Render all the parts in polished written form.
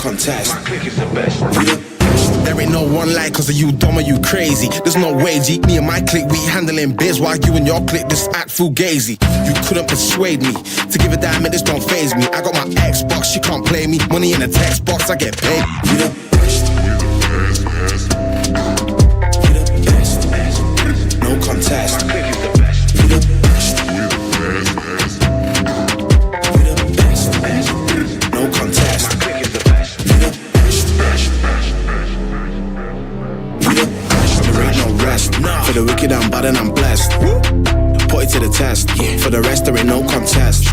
contest. My clique is the best. We the best. There ain't no one like cause of you dumb or you crazy. There's no way, G. Me and my clique, we handling biz while you and your clique just act fugazi. You couldn't persuade me to give a damn, this don't faze me. I got my Xbox, she can't play me. Money in a text box, I get paid. We the best. We the best. No contest. My clique is the best. We the best. We the best. No contest. My clique is the best. We the best. We the best. There ain't no rest. For the wicked I'm bad and I'm blessed. Put it to the test. For the rest there ain't no contest.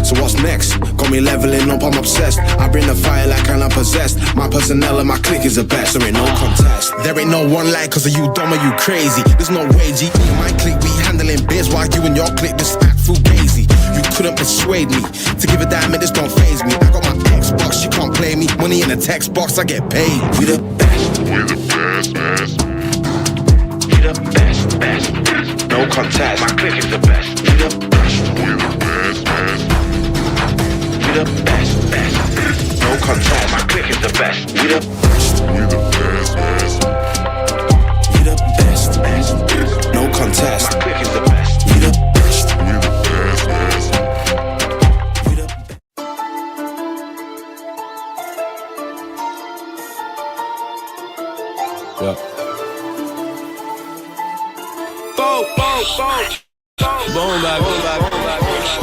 So what's next? Got me leveling up, I'm obsessed. I bring the fire like I'm possessed. My personnel and my clique is the best. There ain't no contest. There ain't no one like cause of you dumb or you crazy. There's no way, G. Me and my clique, we handling biz while you and your clique just act fugazi. You couldn't persuade me to give a damn, this don't faze me. I got my Xbox, you can't play me. Money in a text box, I get paid. We the best. We the best, best. We the best, best. No contest. My clique is the best. We the best. We the best, best. We the best, best. No contest. My clique is the best. We the best. We the best, best. We the best, best. No contest. My clique is the best. We the best. We the best, best. We the best. Yeah. Boom back, boom back, boom back.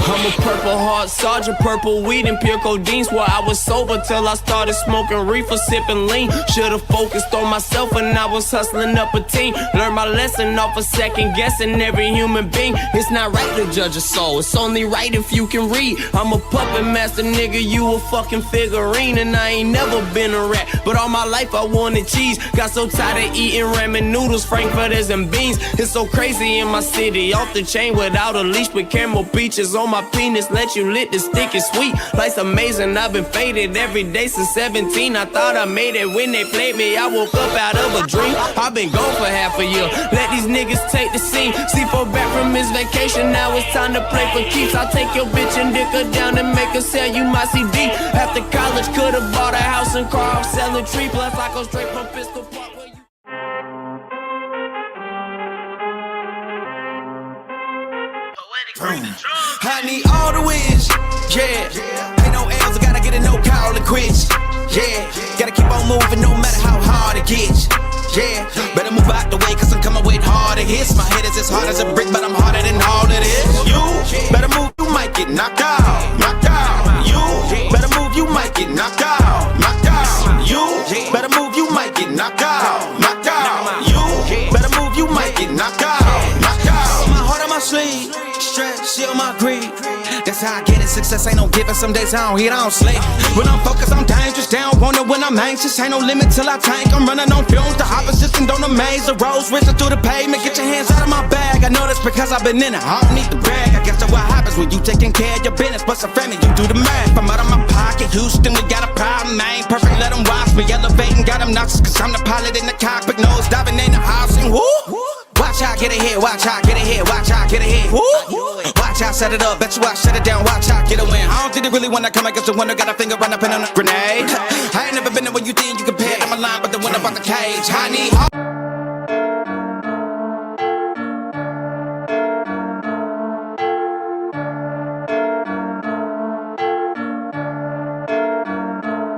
I'm a purple heart, Sergeant Purple weed and pure codeine. Swore I was sober till I started smoking reefer, sipping lean. Should've focused on myself when I was hustling up a team. Learned my lesson off of second guessing every human being. It's not right to judge a soul, it's only right if you can read. I'm a puppet master, nigga, you a fucking figurine. And I ain't never been a rat, but all my life I wanted cheese. Got so tired of eating ramen noodles, frankfurters and beans. It's so crazy in my city, off the chain without a leash. With caramel peaches on my penis, let you lit the stick is sweet. Life's amazing, I've been faded every day since 17. I thought I made it when they played me, I woke up out of a dream. I've been gone for half a year, let these niggas take the scene. C4 back from his vacation, now it's time to play for keeps. I'll take your bitch and dick her down and make her sell you my CD. After college, could've bought a house and car, I'm selling tree. Plus I go straight from Pistol Park. I need all the wins, yeah. Ain't no L's, I gotta get a no call and quits, yeah. Gotta keep on moving no matter how hard it gets, yeah. Better move out the way cause I'm coming with harder hits. My head is as hard as a brick but I'm harder than all it is. You better move, you might get knocked out, knocked out. You better move, you might get knocked out, knocked out. You better move, you might get knocked out, knocked out. You better move, you might get knocked out, knocked out. My heart on my sleeve, stress, shield my greed. That's how I get it, success ain't no given. Some days I don't hit, I don't sleep. When I'm focused, I'm dangerous. They don't want it when I'm anxious. Ain't no limit till I tank. I'm running on fumes, the opposition don't amaze. The roads racing through the pavement. Get your hands out of my bag. I know that's because I've been in it, I don't need to brag. I guess that's what happens when you taking care of your business. But some family, you do the math. I'm out of my pocket, Houston, we got a problem. I ain't perfect, let them watch me elevating. Got them noxious, cause I'm the pilot in the cockpit. Nose diving in the house and woo. Watch out, get ahead, watch out, get ahead, watch out, get ahead. Woo. Watch out, set it up, bet you I shut it down, watch out, get a win. I don't think they really wanna come against the one that got a finger run up in on a grenade. I ain't never been there when you think you compare. I'm a line, but the one about the cage. I need all.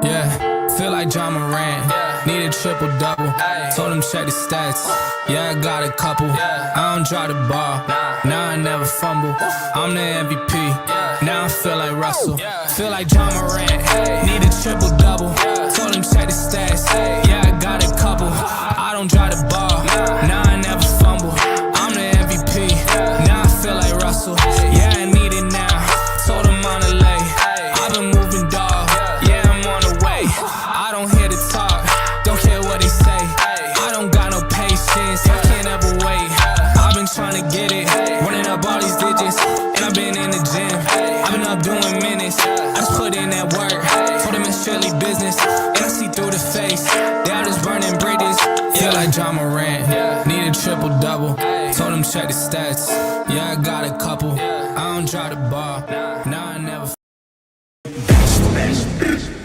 Yeah, feel like John Moran. Need a triple-double, told him check the stats. Yeah, I got a couple, I don't drop the ball. Now I never fumble, I'm the MVP. Now I feel like Russell, feel like John Moran. Need a triple-double, told him check the stats. Yeah, I got a couple, I don't drop the ball. Now I never fumble, I'm the MVP. Now I feel like Russell, yeah, I need it now. Told him on the lay, I've been moving dog. Yeah, I'm on the way, I don't hear the talk. Don't care what they say, I don't got no patience, I can't ever wait. I've been trying to get it, running up all these digits. And I've been in the gym, I've been up doing minutes. I just put in that work, told them it's surely business. And I see through the face, they all just burning bridges. Feel like John Moran, need a triple-double. Told him check the stats, yeah, I got a couple. I don't drop the ball, now I never.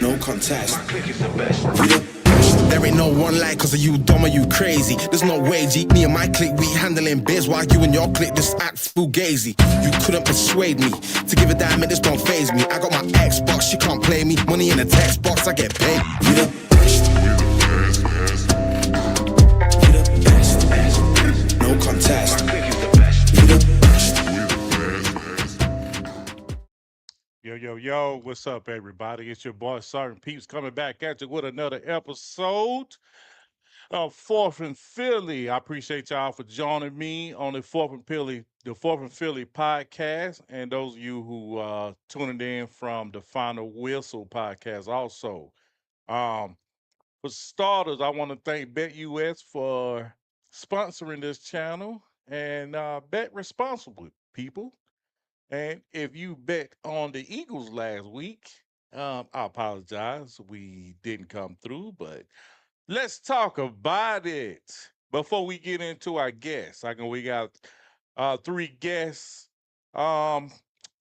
No contest. My clique is the best. We the best. There ain't no one like cause of you dumb or you crazy. There's no way, G. Me and my clique, we handling biz while you and your clique just act fugazi. You couldn't persuade me to give a damn, it just don't faze me. I got my Xbox, she can't play me. Money in a text box, I get paid. We the best. We the best. No contest. My clique is the best. We the best. Yo, what's up, everybody? It's your boy, Sgt Peeps, coming back at you with another episode of Fourth and Philly. I appreciate y'all for joining me on the Fourth and Philly podcast, and those of you who tuning in from the Final Whistle podcast also. For starters, I want to thank BetUS for sponsoring this channel, and bet responsibly, people. And if you bet on the Eagles last week, I apologize. We didn't come through, but let's talk about it. Before we get into our guests, we got three guests from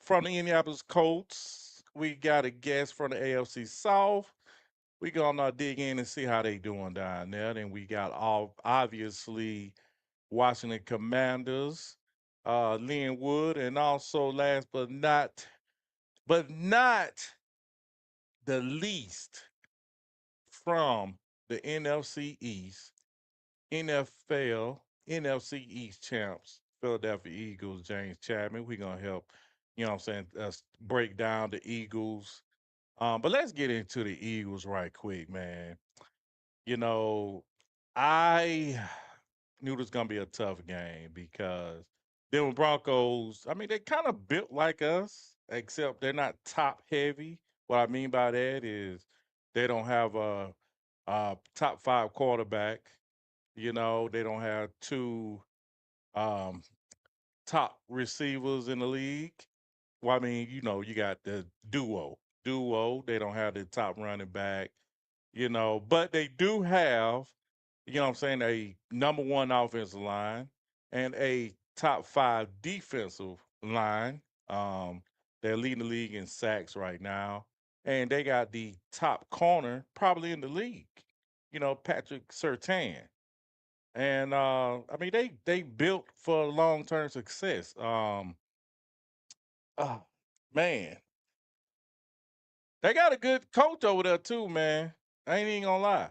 the Indianapolis Colts. We got a guest from the AFC South. We're going to dig in and see how they doing down there. Then we got obviously Washington Commanders, Lynwood, and also last but not the least, from the NFC East, NFC East champs, Philadelphia Eagles, James Chapman. We're gonna help, us break down the Eagles. But let's get into the Eagles right quick, man. You know, I knew it was gonna be a tough game because them Broncos, I mean, they kind of built like us, except they're not top heavy. What I mean by that is they don't have a top five quarterback. You know, they don't have two um, top receivers in the league. Well, I mean, you got the duo. They don't have the top running back, but they do have, a number one offensive line and a top five defensive line. Um, they're leading the league in sacks right now. And they got the top corner probably in the league, Patrick Surtain. And I mean, they built for long term success. Oh, man, they got a good coach over there too, man. I ain't even gonna lie.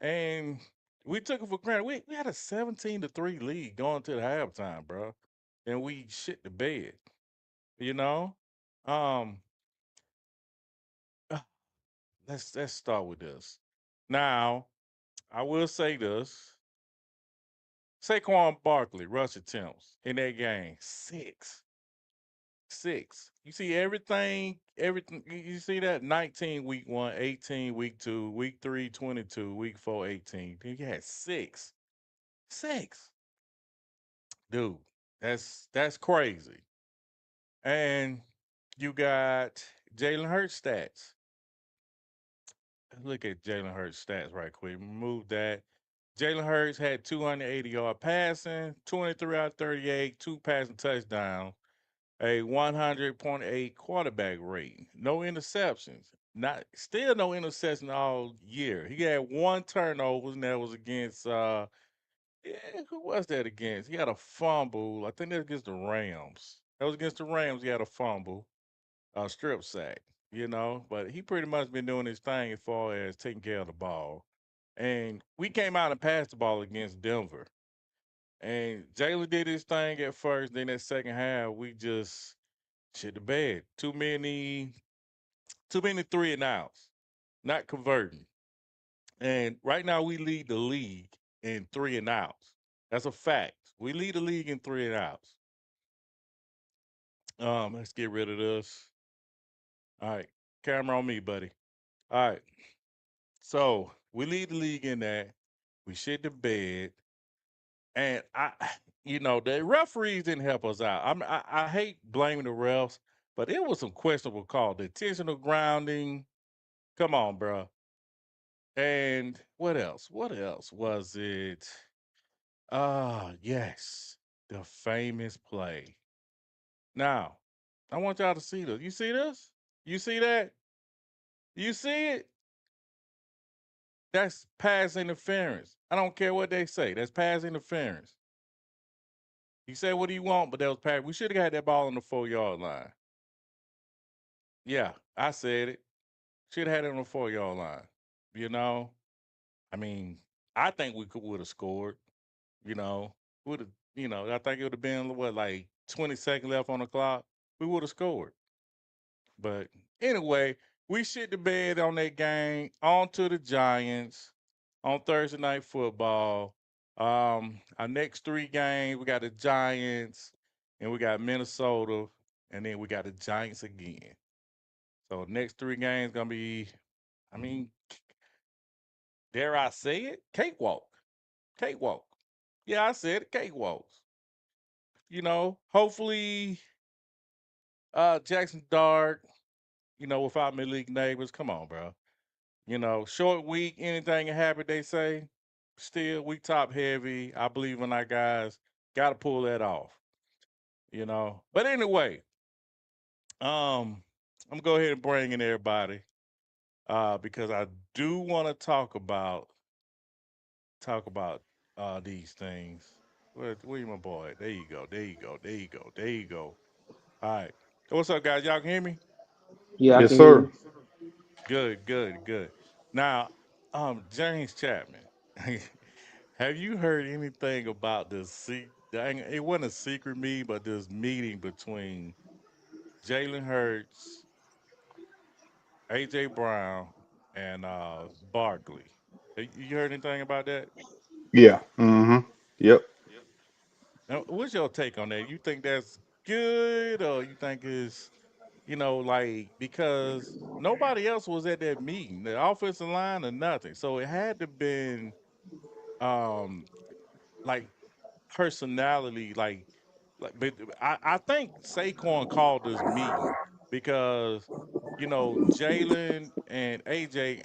And we took it for granted. We had a 17-3 lead going to the halftime, bro. And we shit the bed, you know? Um, uh, let's start with this. Now, I will say this. Saquon Barkley, rush attempts in that game, six. You see everything, you see that? 19 week 1, 18 week 2, week 3, 22, week 4, 18. He had six. Six. Dude, that's crazy. And you got Jalen Hurts stats. Look at Jalen Hurts stats right quick. Remove that. Jalen Hurts had 280-yard passing, 23 out of 38, two passing touchdowns, a 100.8 quarterback rating, no interceptions. Still no interception all year. He had one turnover, and that was against who was that against? He had a fumble. I think that was against the Rams. That was against the Rams. He had a fumble, a strip sack, But he pretty much been doing his thing as far as taking care of the ball. And we came out and passed the ball against Denver. And Jalen did his thing at first. Then that second half, we just shit the bed. Too many 3-and-outs, not converting. And right now we lead the league in 3-and-outs. That's a fact. We lead the league in 3-and-outs. Let's get rid of this. All right. Camera on me, buddy. All right. So we lead the league in that. We shit the bed. And the referees didn't help us out. I hate blaming the refs, but it was some questionable call. The intentional grounding. Come on, bro. And what else? What else was it? Yes, the famous play. Now, I want y'all to see this. You see this? You see that? You see it? That's pass interference. I don't care what they say. That's pass interference. He said what he want, but that was pass. We should have had that ball on the 4 yard line. Yeah, I said it. Should have had it on the 4 yard line. You know, I mean, I think we could would have scored. You know, would have. I think it would have been what, like 20 seconds left on the clock. We would have scored. But anyway, we shit the bed on that game. On to the Giants on Thursday night football. Our next three games, we got the Giants, and we got Minnesota, and then we got the Giants again. So next three games gonna be, I mean, dare I say it, cakewalk, cakewalk. Yeah, I said it, cakewalks. Hopefully, Jackson Dart. Without mid-league neighbors, come on, bro. Short week, anything can happen, they say. Still, we top heavy. I believe in our guys. Got to pull that off. But anyway, I'm going to go ahead and bring in everybody because I do want to talk about these things. Where you, my boy? There you go. There you go. There you go. There you go. All right. What's up, guys? Y'all can hear me? Yeah, I Yes, can hear sir. you. Good, good, good. Now, James Chapman, have you heard anything about this? It wasn't a secret meeting, but this meeting between Jalen Hurts, AJ Brown, and Barkley. You heard anything about that? Yeah. Mm-hmm. Yep. Now, what's your take on that? You think that's good, or you think it's like because nobody else was at that meeting, the offensive line or nothing, so it had to been um like personality, but I think Saquon called this meeting because Jalen and AJ,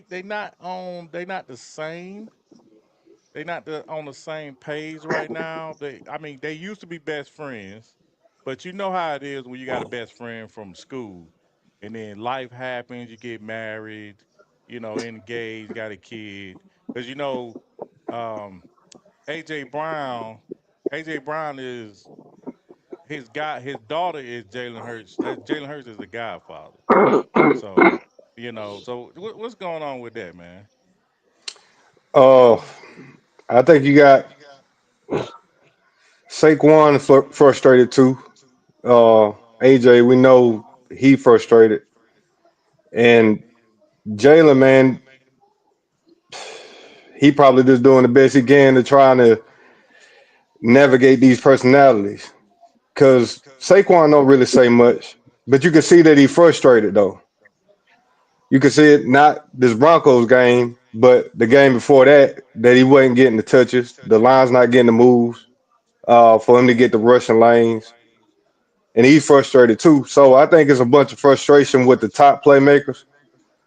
they not the same. They not on the same page right now. They used to be best friends, but you know how it is when you got a best friend from school, and then life happens. You get married, engaged, got a kid. Because um, AJ Brown, AJ Brown is his guy. His daughter is Jalen Hurts. Jalen Hurts is the godfather. So what's going on with that, man? Uh, I think you got Saquon frustrated too. AJ, we know he frustrated, and Jalen, man, he probably just doing the best he can to trying to navigate these personalities. Cause Saquon don't really say much, but you can see that he frustrated though. You can see it not this Broncos game, but the game before that, that he wasn't getting the touches, the line's not getting the moves, for him to get the rushing lanes, and he's frustrated too. So I think it's a bunch of frustration with the top playmakers.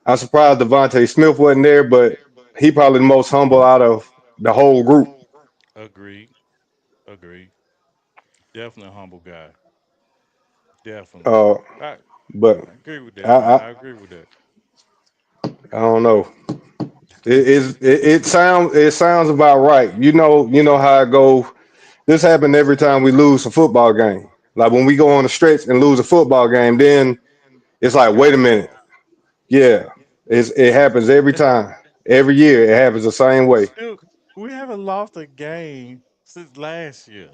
I'm surprised Devontae Smith wasn't there, but he probably the most humble out of the whole group. Agreed. Agreed. Definitely a humble guy. Definitely. Uh, I but I agree with I, that, man. I, I agree with that. I don't know. It sounds about right. You know how it go. This happened every time we lose a football game. Like when we go on a stretch and lose a football game, then it's It's like, wait a gossip. minute. Yeah, it happens every time. Every year it happens the same way. Dude, we haven't lost a game since last year.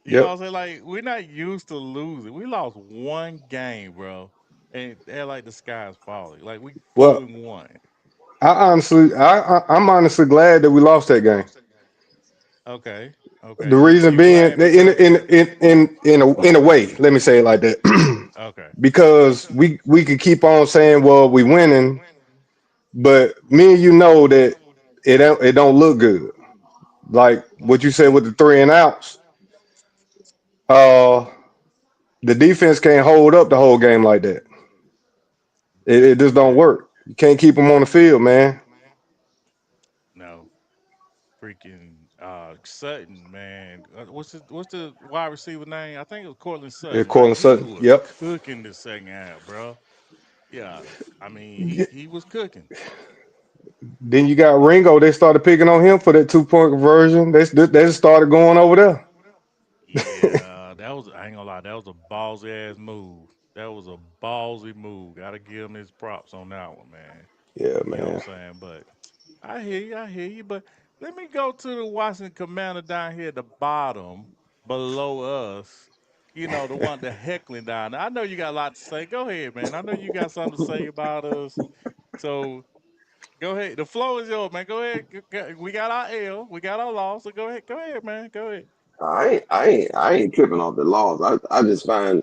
You know what Yep. I'm saying? Like, we're not used to losing. We lost one game, bro. And they're like the sky's falling. Like we four Well, and one. I'm honestly glad that we lost that game. Okay. Okay. The You reason you being, glad because in a way, let me say it like that, okay. because we could keep on saying, well, we winning, but me and you know that it don't look good. Like what you said with the three and outs, uh, the defense can't hold up the whole game like that. It just don't Okay. work. You can't keep them on the field, man. No. Freaking Sutton, man. What's the wide receiver name? I think it was Cortland It's Sutton, right? Cortland He Sutton. was Yep. cooking the second half, bro. Yeah. I mean, he was cooking. Then you got Ringo. They started picking on him for that 2 point conversion. They just started going over there. Yeah, that was I ain't gonna lie, that was a ballsy ass move. That was a ballsy move. Gotta give him his props on that one, man. Yeah, You know what I'm man. saying? But I hear you. But let me go to the Washington Commander down here at the bottom below us. You know, the one the heckling down there. I know you got a lot to say. Go ahead, man. I know you got something to say about us. So go ahead. The floor is yours, man. Go ahead. We got our L. We got our loss. So go ahead. Go ahead, man. Go ahead. I ain't tripping off the laws. I just find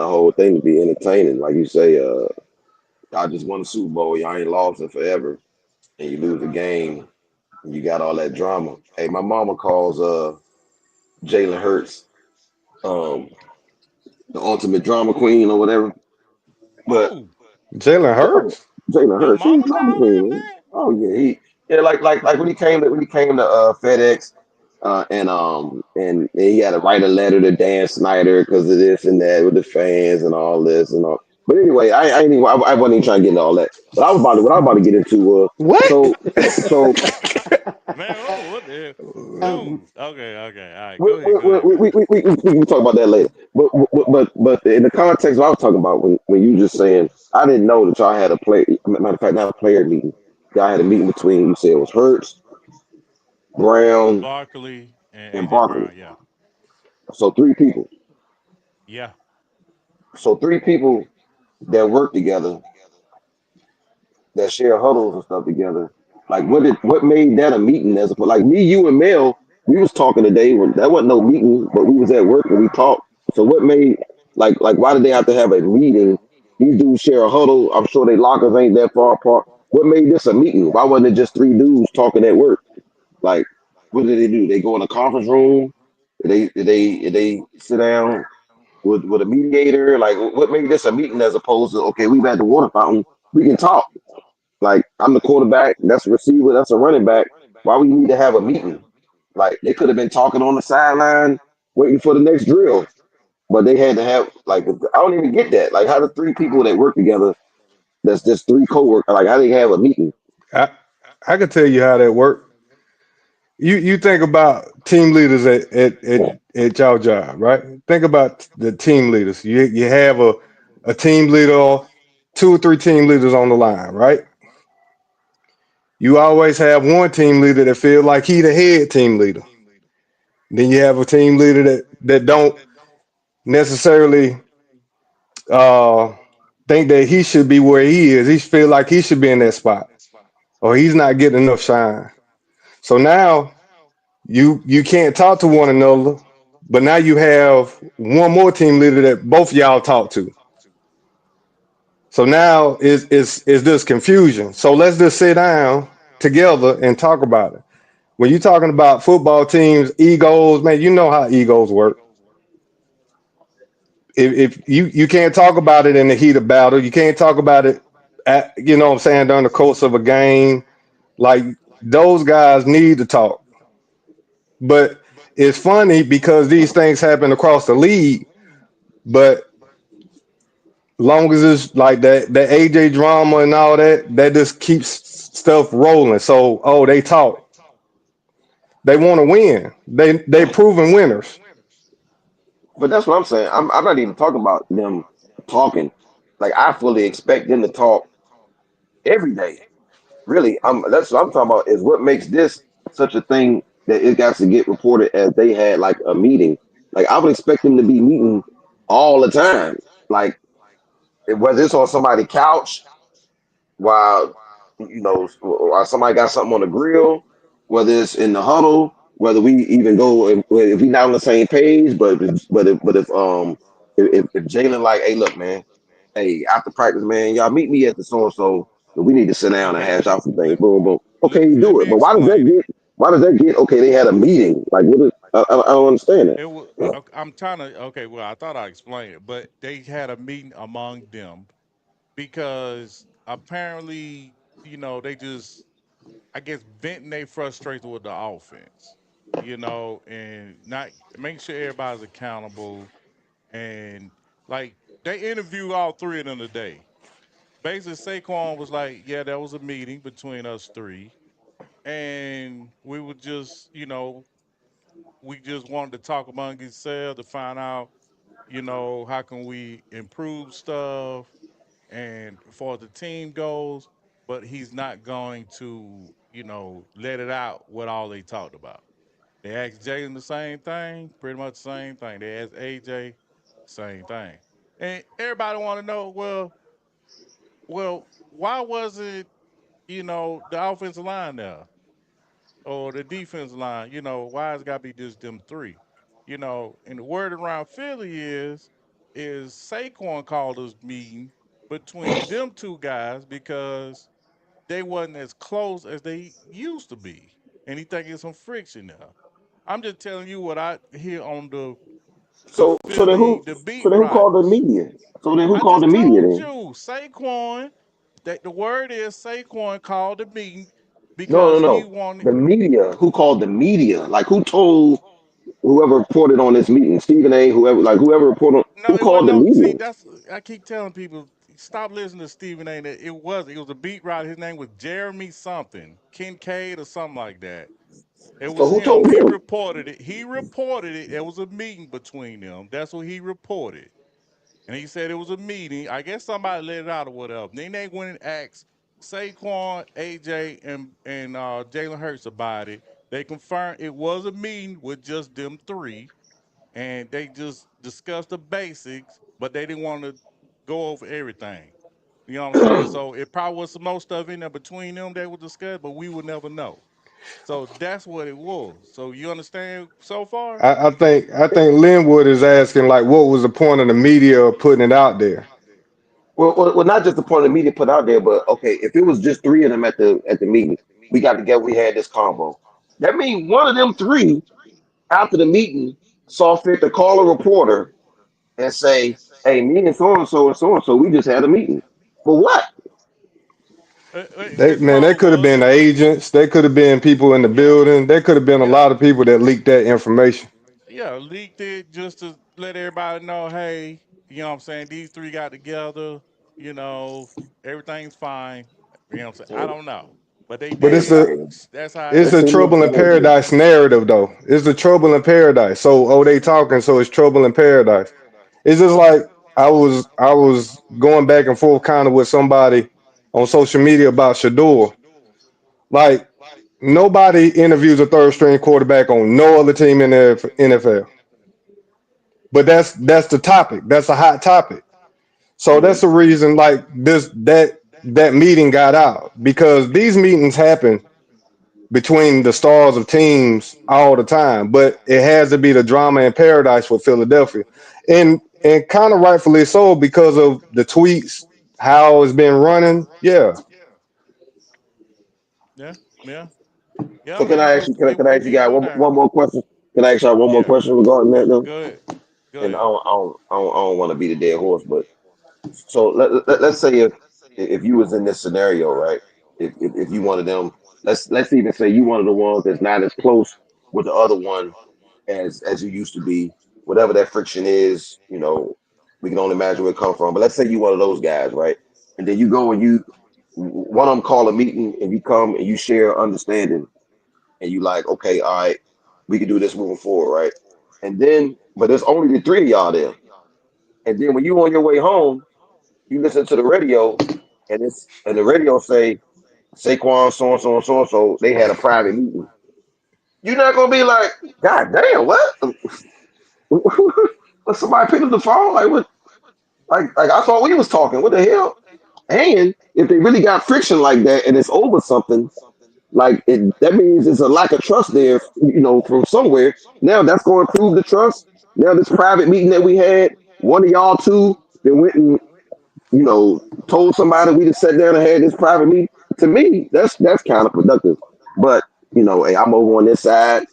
the whole thing to be entertaining. Like you say, y'all just won the Super Bowl. Y'all ain't lost it forever, and you lose the game. And you got all that drama. Hey, my mama calls Jalen Hurts um the ultimate drama queen or whatever. But Who? Jalen Hurts. Jalen Your Hurts, he's mama drama calling queen, him man. that? Oh yeah, yeah, like when he came to FedEx, and he had to write a letter to Dan Snyder because of this and that with the fans and all this and all. But anyway, I wasn't even trying to get into all that. But what I was about to get into was What? so so Man, oh, what the hell? Dude. Okay, okay. All right. we Go ahead. Go ahead, man. we can talk about that later. But in the context of what I was talking about when you just saying I didn't know that y'all had a play. Matter of fact, not a player meeting. Y'all had a meeting between you said it was Hurts, Brown, Barkley and and AJ Barkley. Brown. Yeah. So three people. Yeah. So three people that work together, that share huddles and stuff together. Like what made that a meeting as a like me, you and Mel, we was talking today. That wasn't no meeting, but we was at work and we talked. So what made like why did they have to have a meeting? These dudes share a huddle. I'm sure they lockers ain't that far apart. What made this a meeting? Why wasn't it just three dudes talking at work? Like what did they do? They go in a conference room. Did they sit down with a mediator? Like what made this a meeting as opposed to okay, we've at the water fountain. We can talk. Like I'm the quarterback, that's a receiver, that's a running back. Why we need to have a meeting? Like they could have been talking on the sideline, waiting for the next drill, but they had to have like I don't even get that. Like how the three people that work together, that's just three co-workers, like how they have a meeting. I I can tell you how that worked. You think about team leaders at your job, right? Think about the team leaders. You have a team leader, or two or three team leaders on the line, right? You always have one team leader that feel like he the head team leader. Then you have a team leader that don't necessarily uh, think that he should be where he is. He feel like he should be in that spot, or he's not getting enough shine. So now you can't talk to one another, but now you have one more team leader that both y'all talk to. So now is this confusion. So let's just sit down together and talk about it. When you're talking about football teams, egos, man, you know how egos work. If you can't talk about it in the heat of battle, you can't talk about it at, you know what I'm saying, during the course of a game. Like those guys need to talk. But it's funny because these things happen across the league, but long as it's like that AJ drama and all that, that just keeps stuff rolling. So they talk. They want to win. They proven winners. But that's what I'm saying. I'm not even talking about them talking. Like I fully expect them to talk every day. Really, that's what I'm talking about is what makes this such a thing that it got to get reported as they had like a meeting. Like I would expect them to be meeting all the time. Like whether it's on somebody's couch while while somebody got something on the grill, whether it's in the huddle, whether we even go if we not on the same page, but if Jalen like, hey, look, man, hey, after practice, man, y'all meet me at the so and so. We need to sit down and Okay. hash out some things. Let Boom, boom. Okay, you let do me it. But why does that explain it. get? Why does that get? Okay, they had a meeting. Like, what? I don't understand that. It was I'm trying to okay, well, I thought I explained it, but they had a meeting among them because apparently, they just I guess venting their frustration with the offense, and not make sure everybody's accountable and like they interviewed all three of them today. basically Saquon was like, yeah, there was a meeting between us three, and we would just, we just wanted to talk among ourselves to find out, how can we improve stuff and for the team goes, but he's not going to, let it out what all they talked about. They asked Jayden the same thing, pretty much the same thing. They asked AJ, same thing. And everybody want to know, why wasn't, the offensive line there or the defensive line? Why it's got to be just them three? And the word around Philly is Saquon called us meeting between them two guys because they wasn't as close as they used to be, and he think there's some friction there. I'm just telling you what I hear on the So then Philly, who? the beat So then who called the writers. media? So then who I called the just media told then? you, Saquon. That the word is Saquon called the meeting No, no, because he no. wanted. The media. Who called the media? Like who told whoever reported on this meeting? Stephen A. Whoever, like whoever reported on. No, Who it wasn't called the no. See, media? that's I keep telling people stop listening to Stephen A. That it was a beat writer. His name was Jeremy something, Kincaid or something like that. It So was who him. told He him? reported it. He reported it. It was a meeting between them. That's what he reported. And he said it was a meeting. I guess somebody let it out or whatever. Then they went and asked Saquon, AJ, and Jalen Hurts about it. They confirmed it was a meeting with just them three, and they just discussed the basics, but they didn't want to go over everything. You know what I'm saying? So it probably was some more stuff in there between them they would discuss, but we would never know. So that's what it was. So you understand so far? I think Lynwood is asking like, what was the point of the media putting it out there? Well, not just the point of the media put out there, but okay, if it was just three of them at the meeting, we got together, we had this combo. That means one of them three after the meeting saw fit to call a reporter and say, "Hey, me and so and so, we just had a meeting." For what? They It man, that probably could have been was. the agents. They could have been people in the Yeah, building. There could have been a yeah, lot of people that leaked that information. yeah. Leaked it just to let everybody know, hey, you know what I'm saying? These three got together, you know, everything's fine. You know what I'm saying? I So, don't know. But they But did. hey, That's how it it's let's the say happened. this trouble in scenario. paradise narrative though. It's the trouble in paradise. So oh, they talking, so it's trouble in paradise. It's just like I was going back and forth kind of with somebody on social media about Shador. Like nobody interviews a third string quarterback on no other team in the NFL. But that's the topic. That's a hot topic. So Mhm. that's the reason like that meeting got out because these meetings happen between the stars of teams all the time, but it has to be the drama in paradise for Philadelphia. And kind of rightfully so because of the tweets, how it's been running. Yeah. Yeah, yeah, yeah, So can man. I ask Because you? Can I they ask you need to guys go one, down. one more question? Can I ask y'all one more Yeah, question regarding that though? go ahead. Go And ahead. I don't want to be the dead horse, but so let's say if you was in this scenario, right? If you one of them, let's even say you one of the ones that's not as close with the other one as you used to be. Whatever that friction is, we can only imagine where it come from. But let's say you one of those guys, right? And then you go and you one of them call a meeting and you come and you share understanding and you like, okay, all right, we can do this moving forward, right? And then, but there's only the three of y'all there. And then when you on your way home, you listen to the radio, and the radio say Saquon so and so and so and so they had a private meeting. You're not gonna be like, God damn, what? But somebody picked up the phone, like what? Like I thought we was talking. What the hell? And if they really got friction like that, and it's over something, that means there's a lack of trust there, from somewhere. Now that's going to improve the trust. Now this private meeting that we had, one of y'all two that went and told somebody we just sat down and had this private meeting. To me, that's kind of productive. But hey, I'm over on this side.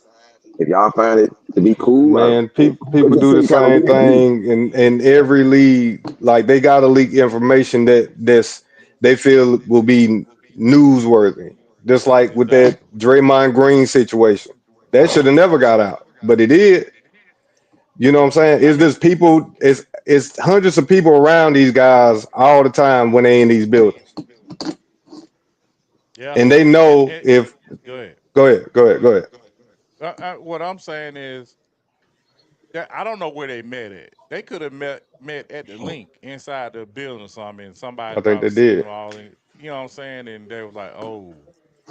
If y'all find it to be cool, Man, it people just do the seems kind of same weird to me. thing in every league. Like they gotta leak information that's they feel will be newsworthy. Just Yeah, like with exactly. that Draymond Green situation. That should have never got out. But it did. You know what I'm saying? I It's mean, just people it's it's hundreds of people around these guys all the time when they in these buildings, Yeah, and they know and if. go ahead. Go ahead. What I'm saying is that I don't know where they met at. They could have met at the link inside the building or something, and somebody I think probably they seen did. them all in. You know what I'm saying? And they was like, "Oh,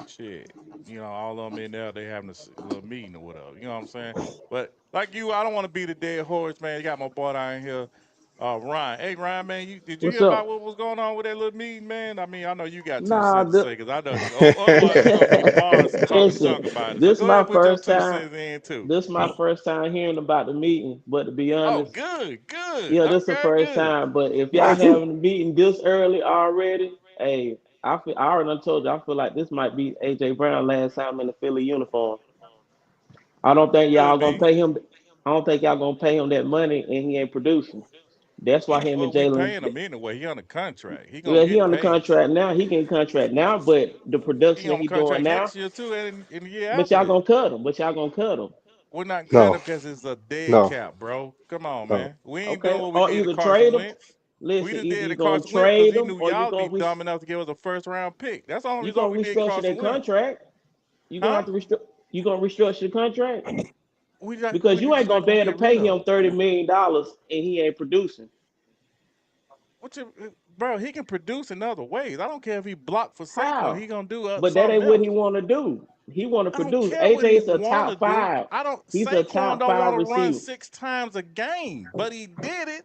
shit." You know, all of them in there, they having a little meeting or whatever. You know what I'm saying? But like you, I don't want to be the dead horse, man. You got my boy down here, Ryan. Hey, Ryan, man, did you What's hear about up? what was going on with that little meeting, man? I mean, I know you got two Nah, cents to say because I know. Otherwise, it's gonna be Mars talking listen, junk about it. So this go my ahead, and put your first two time. cents in too. This my first time hearing about the meeting. But to be Oh, honest, good, good. yeah, this the Okay, first good. time. But if y'all Mine too. having a meeting this early already, hey, I already done told you. I feel like this might be AJ Brown last time in the Philly uniform. I don't think y'all Could gonna be. pay him. I don't think y'all gonna pay him that money, and he ain't producing. That's why him and Well, we Jalen. paying him anyway. He on a contract. He gonna Well, he get on the paid. contract now. He getting contract now, but the He production that on he doing contract now. next year too, and in the year But after y'all that. gonna cut him. But y'all gonna cut him. We're not cutting No, him because it's a dead no, cap, bro. Come on, no. man. We ain't doing Okay, what we or did to either Carson trade him. Wentz. We Listen, just either did you to gonna Carson Wentz because trade he him knew or y'all be dumb enough to give us a first round pick. That's the only you result gonna we did restructure Carson that Wentz. contract. You gonna Huh? have to restructure. You gonna restructure the contract We because you just ain't not gonna be gonna able get to rid pay of him him. $30 million and he ain't producing. What you, bro? He can produce in other ways. I don't care if he blocked for Saquon. How? He gonna do But that something ain't what else. he want to do. He want to I don't produce. care what AJ he is a want to top do. five. I don't. He's a Saquon top don't five want to run receiver. 6 times a game, but he did it,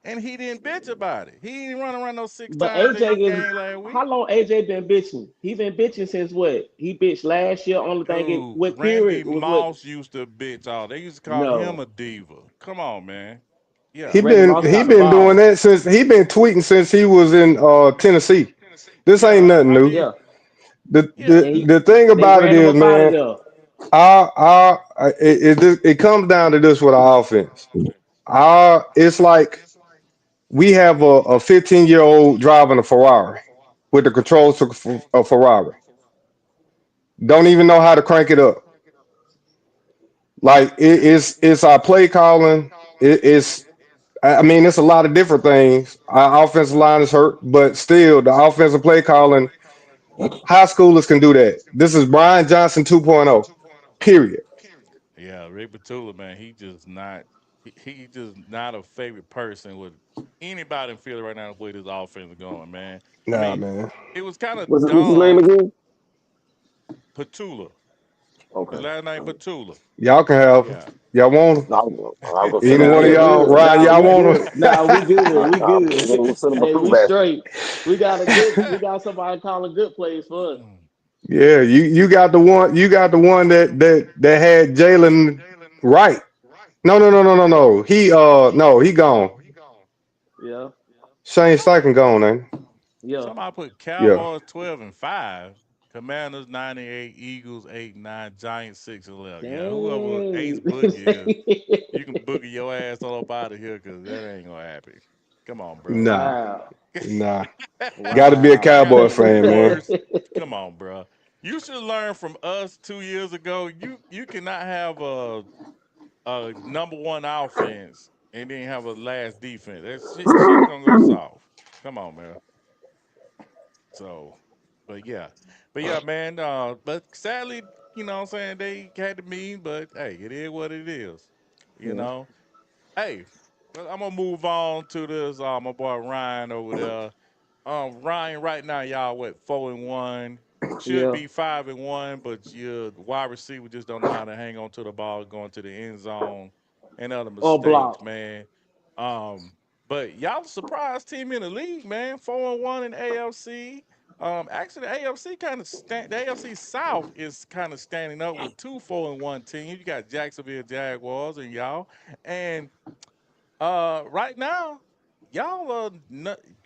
and he didn't bitch about it. He didn't run around those six But times AJ in is game last week. how long AJ been bitching? He been bitching since what? He bitched last year. Only thing it Dude, what Randy period was what? Moss used to bitch all. They used to call him No, a diva. Come on, man. He Yeah. Randy been Moss he got the been doing ball. that since he been tweeting since he was in Tennessee. This ain't Yeah. nothing I new. mean, Yeah, The yeah. the and the thing they about it ran him is, up out of man, there. it comes down to this with our offense. Our it's like we have a 15-year-old driving a Ferrari with the controls to a Ferrari. Don't even know how to crank it up. Like it's our play calling. It's I mean it's a lot of different things. Our offensive line is hurt, but still the offensive play calling. High schoolers can do that. This is Brian Johnson 2.0. Period. Yeah, Rick Batula, man, he just not a favorite person with anybody in Philly right now the way this offense is going, man. I Nah, mean, man. it was kind of What's his name dumb. again? Patula. His Okay. last name Patula. Y'all can have them. Yeah. Y'all want them. I was gonna send Any him Nah, one to of we hell. y'all, good. Ryan, Nah, y'all we want good. Nah, we good. We Nah, good. we're gonna send him a Hey, fruit we basket. straight. We got a good. We got somebody calling good plays for us. Mm. them? Yeah, you got the one. You got the one that had Jayden right. No. He gone. Yeah, Shane Somebody, Steichen gone, ain't yeah. somebody put he? Yeah. Cowboys 12-5, Commanders 98, Eagles 8-9, Giants 6-11. Yeah, whoever Ace Dang. Boogie is, you can boogie your ass all up out of here because that ain't gonna happen. Come on, bro. Nah, Wow. nah. Got to be a Wow. You got Cowboy the fan, man. worst. Come on, bro. You should learn from us 2 years ago. You cannot have a number one offense and then have a last defense. That shit gonna go soft. Come on, man. So, but yeah, man. But sadly, you know what I'm saying, they had to mean, but hey, it is what it is. You Yeah, know. Hey, well, I'm gonna move on to this. My boy Ryan over there. Ryan, right now y'all what 4-1. Should yeah. be 5-1, but your wide receiver just don't know how to hang on to the ball, going to the end zone, and other Or mistakes, block. man. Um, but y'all the surprise team in the league, man. 4-1 in AFC. Actually, the AFC the AFC South is kind of standing up with two 4-1 teams. You got Jacksonville Jaguars and y'all, and right now, y'all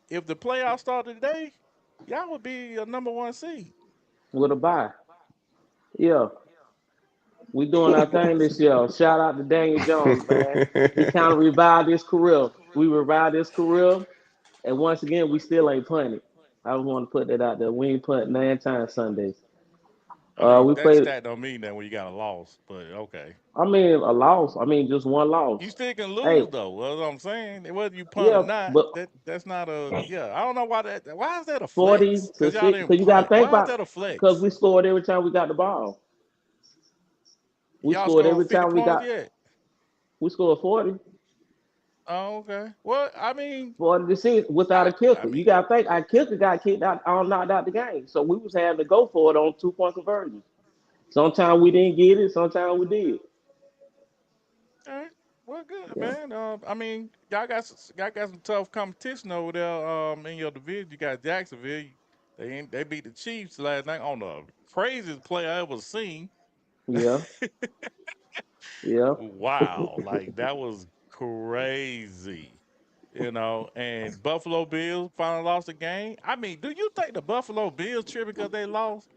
if the playoffs started today, y'all would be a number one seed. With a bye. Yeah. We doing our thing this year. Shout out to Daniel Jones, man. He kind of revived his career. We revived his career, and once again, we still ain't punted. I want to put that out there. We ain't punt 9 times Sundays. I mean, We that played. stat don't mean that when you got a loss, but okay. I mean, a loss. I mean, just one You loss. still can Hey, lose though. That's what I'm saying. Whether you punt or yeah, not, but that's not a yeah. I don't know why that. Why is that a 40 flex? to Because y'all 6. didn't Because you got to punt. think Why is about, that a because flex? we scored every time we got the ball. We Y'all scored scored every 50 time we points got. yet? We scored 40, Oh, okay. Well, I mean, 40 to 6 without a I kicker. You mean, got to think our kicker got kicked out, knocked out the game. So we was having to go for it on 2-point conversion. Sometimes we didn't get it. Sometimes we did. all right. Well, good Yeah. man. I mean, y'all got some tough competition over there. In your division, you got Jacksonville. They beat the Chiefs last night on the craziest play I ever seen. Yeah. Yeah. Wow, like that was crazy. And Buffalo Bills finally lost the game. I mean, do you think the Buffalo Bills tripping because they lost?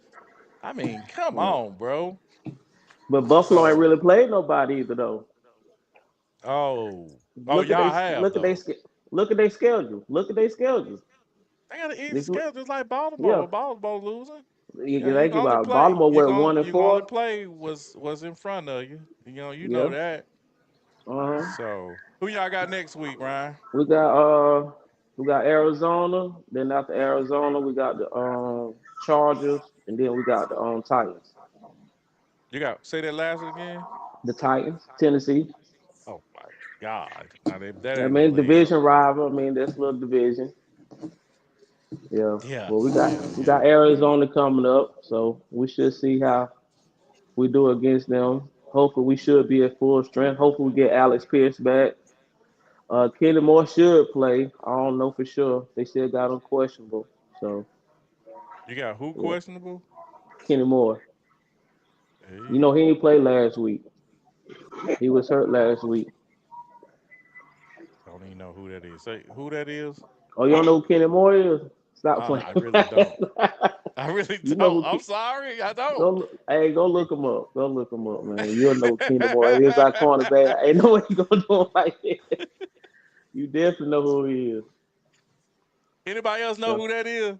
I mean, come Yeah. on, bro. But Buffalo ain't So, really played nobody either though. oh, Look at y'all have though. look at their schedule. Look at their schedule. They got an easy If you- schedule just like Baltimore. Yeah. But Baltimore losing. You Yeah, can you think can only about it. play. Baltimore went 1-4. Was in front of you. You know Yeah. that. Uh-huh. So, who y'all got next week, Ryan? We got Arizona. Then after Arizona, we got the Chargers, and then we got the Titans. You got say that last one again. The Titans, Tennessee. Oh my God! Now that I ain't no mean, L. division rival. I mean, that's a little division. Yeah. Yeah, Well, yeah, we yeah. got Arizona coming up, so we should see how we do against them. Hopefully, we should be at full strength. Hopefully, we get Alex Pierce back. Kenny Moore should play. I don't know for sure. They still got him questionable. So, You got who yeah, questionable? Kenny Moore. You know, he Hey, didn't play last week. He was hurt last week. don't even know who that is. Say who that is. Oh, you don't know who Kenny Moore is? Stop I playing. really don't. I really You know don't. who? I'm sorry, I don't. Hey, go look him up. Go look him up, man. You'll know Kenny Moore. He is our cornerback. Ain't no way you gonna do him like that. You definitely know who he is. Anybody else know So, who that is?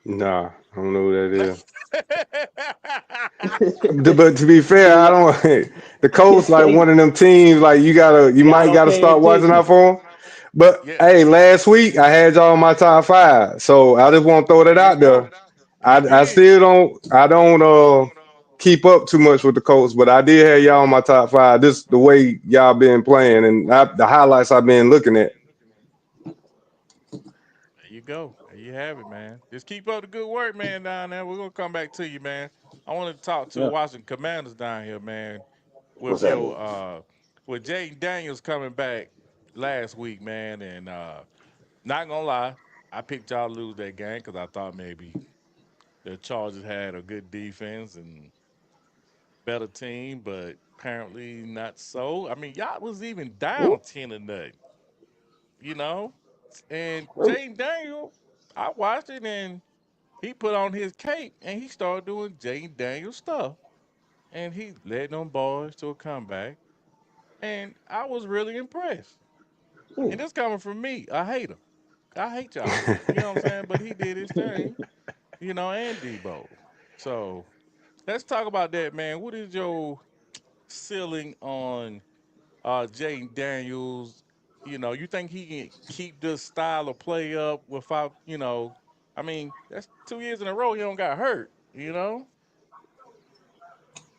Nah, I don't know who that is. But to be fair, see, I y'all, don't. The Colts like one of them teams. Like you y'all might don't gotta pay start watching attention. out for them. But Yeah, hey, last week I had y'all in my top five, so I just want to throw that there you out there. go. You I did. still don't keep up too much with the Colts, but I did have y'all in my top five. This the way y'all been playing and the highlights I've been looking at. There you go. There you have it, man. Just keep up the good work, man, down there. We're gonna come back to you, man. I want to talk to Yeah. Washington Commanders down here, man. What's With happening? with Jayden Daniels coming back last week, man, and not gonna lie, I picked y'all to lose that game because I thought maybe the Chargers had a good defense and better team, but apparently not so. I mean, y'all was even Hmm? down 10 to nothing, you know? And Hmm? Jaden Daniel, I watched it and he put on his cape and he started doing Jaden Daniel stuff. And he led them boys to a comeback. And I was really impressed. Hmm. And this coming from me, a hater. I hate y'all. You know what I'm saying? But he did his thing, and Debo. So let's talk about that, man. What is your ceiling on Jaden Daniels? You think he can keep this style of play up without, I mean, that's 2 years in a row he don't got hurt,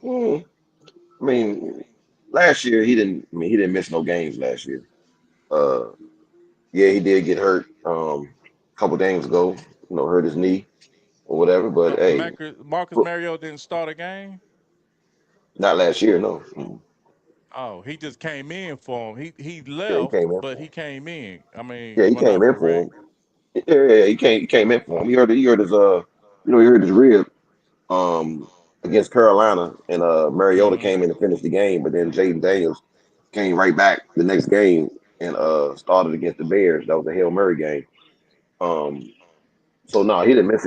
Hmm. I mean, last year he didn't. I mean, he didn't miss no games last year. Uh, yeah, he did get hurt. A couple games ago, hurt his knee or whatever. But So hey, Marcus Mario didn't start a game? not last year, no. Mm. Oh, he just came in for him. He Yeah, he left, came in but for he him. came in. I mean, Yeah, he well, came I'm in for correct. him. Yeah, he came in for him. He hurt his he hurt his rib against Carolina, and Mariota Mm-hmm. came in to finish the game, but then Jaden Daniels came right back the next game and started against the Bears. That was a Hail Mary game. Um, so no, he didn't miss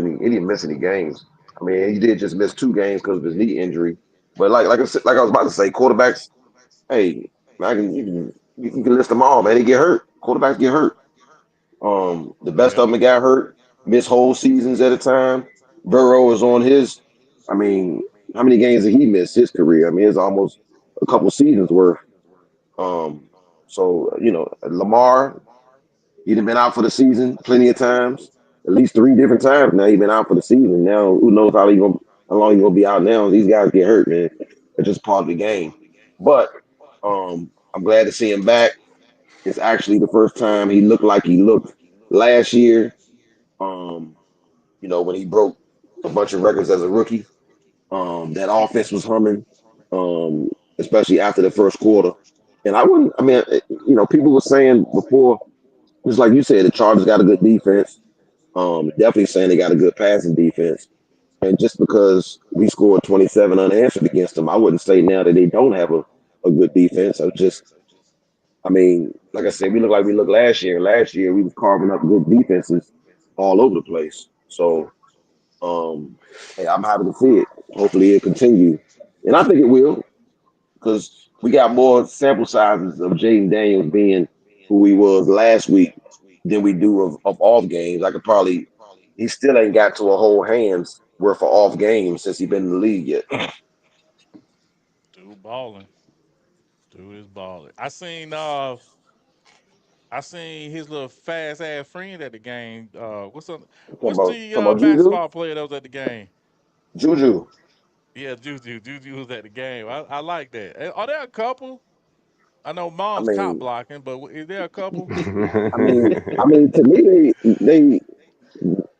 any games. I mean, he did just miss two games because of his knee injury. But like I was about to say, quarterbacks, hey, I can you can list them all, man. They get hurt. Quarterbacks get hurt. The best Yeah. of them got hurt, missed whole seasons at a time. Burrow is on his I mean, how many games did he miss his career? I mean, it's almost a couple seasons worth. Um, so Lamar, he'd have been out for the season plenty of times, at least three different times. Now he's been out for the season. Now who knows how long he gonna be out now? These guys get hurt, man. It's just part of the game. But I'm glad to see him back. It's actually the first time he looked like he looked last year. Um, when he broke a bunch of records as a rookie. That offense was humming, especially after the first quarter. And I wouldn't. I mean, people were saying before, just like you said, the Chargers got a good defense. Definitely saying they got a good passing defense. And just because we scored 27 unanswered against them, I wouldn't say now that they don't have a good defense. I mean, like I said, we look like we looked last year. Last year we was carving up good defenses all over the place. So um, hey, I'm happy to see it. Hopefully it continue, and I think it will because we got more sample sizes of Jaden Daniels being who he was last week than we do of off games. I could probably he still ain't got to a whole hands worth of off games since he been in the league yet. Dude balling. Dude is balling. I seen his little fast ass friend at the game. What's the Talking about Juju, basketball player that was at the game? Juju. Yeah, Juju. Juju was at the game. I like that. Are there a couple? I know I mom's cop mean, blocking, but is there a couple? to me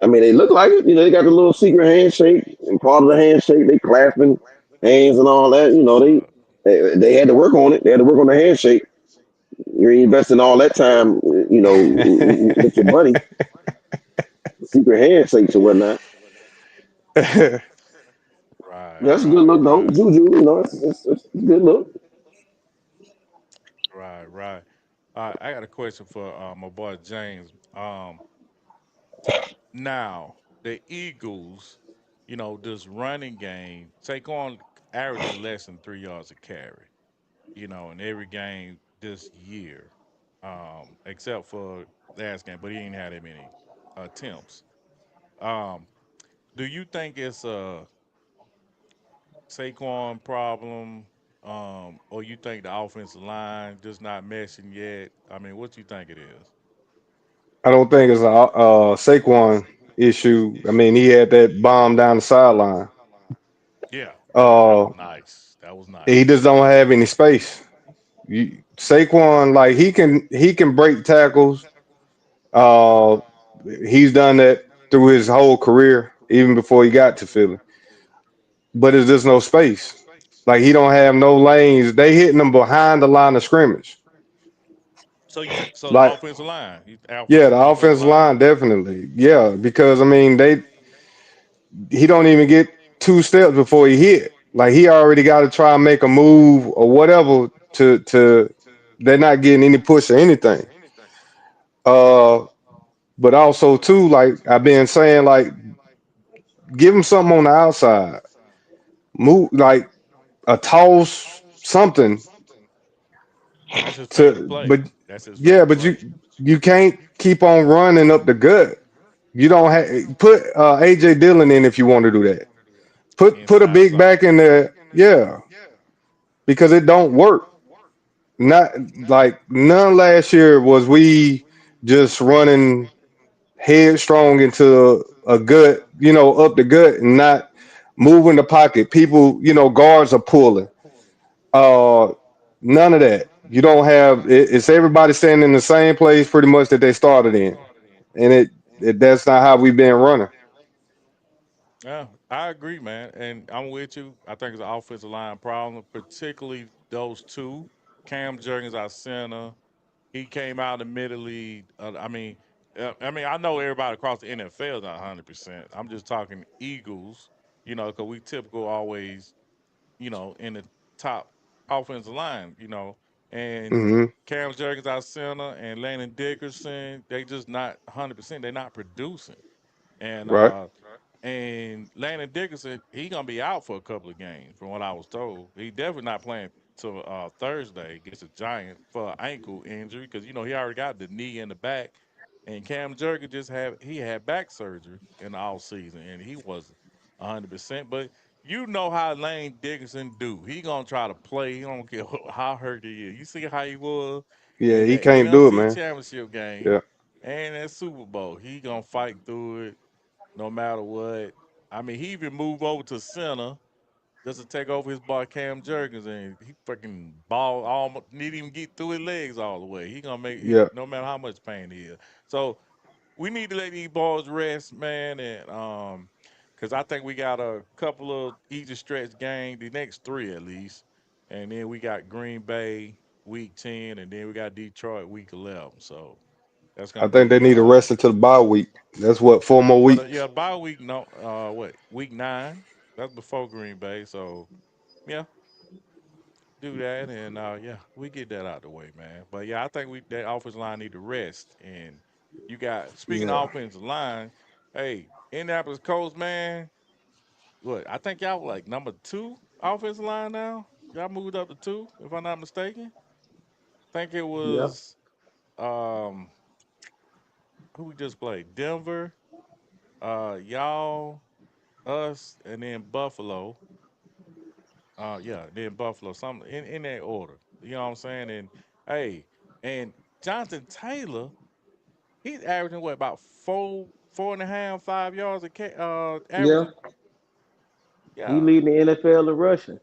they look like it. They got the little secret handshake, and part of the handshake they clasping hands and all that. They had to work on it. They had to work on the handshake. You're investing all that time, with your money, secret handshakes and whatnot. Right, That's a good right, look though. right, Juju, it's a good look. right, right. All right, I got a question for my boy James. Now the Eagles, this running game take on averaging less than 3 yards a carry. In every game this year, except for last game, but he ain't had that many attempts. Um, do you think it's a Saquon problem, or you think the offensive line just not meshing yet? I mean, what you think it is? I don't think it's a Saquon issue. I mean, he had that bomb down the sideline. Yeah, that Uh, was nice. That was he nice. just don't have any space. Saquon, like he can break tackles. Uh, he's done that through his whole career, even before he got to Philly. But there's just no space. Like he don't have no lanes. They hitting him behind the line of scrimmage. So the Like offensive line, yeah, the offensive offensive line. line definitely. Yeah, because I mean he don't even get two steps before he hit. Like he already got to try and make a move or whatever to they're not getting any push or anything. Uh, but also too, like I've been saying, like give him something on the outside, move like a toss, something That's his favorite to. play. But That's his yeah, favorite but play. you can't keep on running up the gut. You don't have put AJ Dillon in if you want to do that. Put a Inside big back zone. in there, yeah, because it don't work. Not like none last year was we just running headstrong into a gut, up the gut and not moving the pocket. People, guards are pulling. Uh, none of that. You don't have it's everybody standing in the same place pretty much that they started in, and that's not how we've been running. Yeah, I agree, man, and I'm with you. I think it's an offensive line problem, particularly those two. Cam Jurgens, our center, he came out immediately. I know everybody across the NFL is not 100%. I'm just talking Eagles, because we typical always, in the top offensive line, and Hmm. Cam Jurgens, our center, and Landon Dickerson, they just not 100%. They're not producing, and Right. Landon Dickerson, he gonna be out for a couple of games, from what I was told. He definitely not playing till Thursday against the Giants for an ankle injury because he already got the knee in the back, and Cam Jurgens he had back surgery in the off season and he wasn't 100%. But you know how Lane Dickinson do. He gonna try to play. He don't care how hurt he is. You see how he was Yeah, in he that can't do it, NFC man. Championship game Yeah, and that Super Bowl. He gonna fight through it no matter what. I mean, he even moved over to center just to take over his boy Cam Jurgens, and he fucking ball almost didn't even get through his legs all the way. He gonna make he yeah. no matter how much pain he is. So we need to let these boys rest, man, and because I think we got a couple of easy stretch games, the next three at least, and then we got Green Bay week 10, and then we got Detroit week 11. So that's I gonna think they be need to rest until the bye week. That's what 4 more well, yeah, weeks. bye week no, what week 9? That's before Green Bay, so yeah, do that, and yeah, we get that out the way, man. But yeah, I think we that offensive line need to rest. And you got speaking Yeah, of offensive line, hey, Indianapolis Colts, man. What I think y'all were like number 2 offensive line now. Y'all moved up to 2, if I'm not mistaken. I think it Yeah, was um who we just played Denver, y'all, us, and then Buffalo. Yeah, then Buffalo, something in that order. You know what I'm saying? And hey, and Jonathan Taylor, he's averaging what about 4.5, 5 yards a yeah. average. He Yeah, leading the NFL in rushing.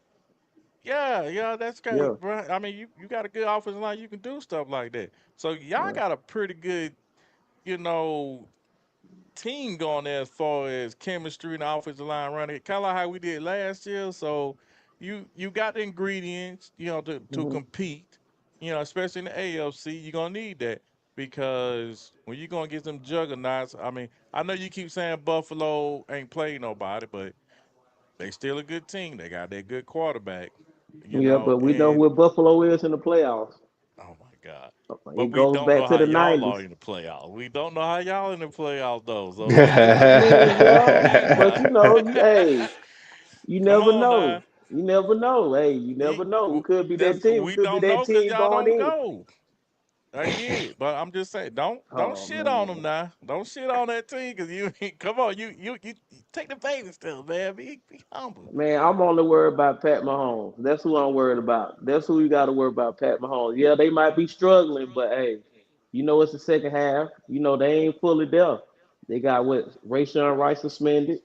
yeah, that's Yeah, great, bro. I mean, you got a good offensive line, you can do stuff like that. So y'all yeah, got a pretty good, you know, team going there as far as chemistry and the offensive line running. Kind of like how we did last year. So you got the ingredients, to hmm compete. Especially in the AFC, you're gonna need that because when you're gonna get some juggernauts. I mean, I know you keep saying Buffalo ain't played nobody, but they still a good team. They got that good quarterback. yeah. But we know And where Buffalo is in the playoffs. oh my God. But It we goes don't know back to how the y'all are '90s. in the playoffs. We don't know how y'all in the playoffs though. So I mean, come yeah, on but now. you know, hey, you Come never on know. now. You never know. Hey, you never know. We could be that That's team. We we could be don't that know because team y'all going don't in. go. I get it, but I'm just saying, don't Oh shit on them man, now. Don't shit on that team because you come on, you take the baby still, man. Be humble. man, I'm only worried about Pat Mahomes. That's who I'm worried about. That's who you got to worry about, Pat Mahomes. Yeah, they might be struggling, but hey, you know it's the second half. You know they ain't fully there. They got what Rayshawn Rice suspended.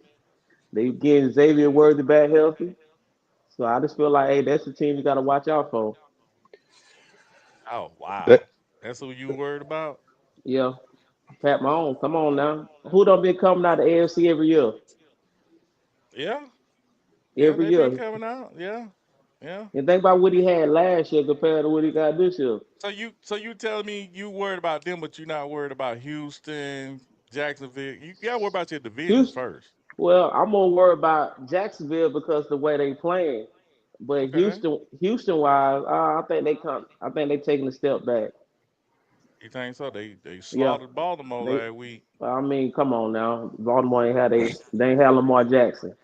They getting Xavier Worthy back healthy. So I just feel like, hey, that's the team you got to watch out for. Oh that, wow, that's who you worried about? Yeah, Pat Mahomes, come on now. Who done been coming out of the AFC every year? Yeah, yeah, Every they been year. coming out. Yeah, yeah. And think about what he had last year compared to what he got this year. So you telling me you worried about them, but you're not worried about Houston, Jacksonville. You gotta worry about your division Houston, first. well, I'm more worried about Jacksonville because the way they playing. But Okay. Houston wise, I think they come. I think they taking a step back. You think so? They Yeah, slaughtered Baltimore they. last week. I mean, come on now. Baltimore ain't had they ain't had Lamar Jackson.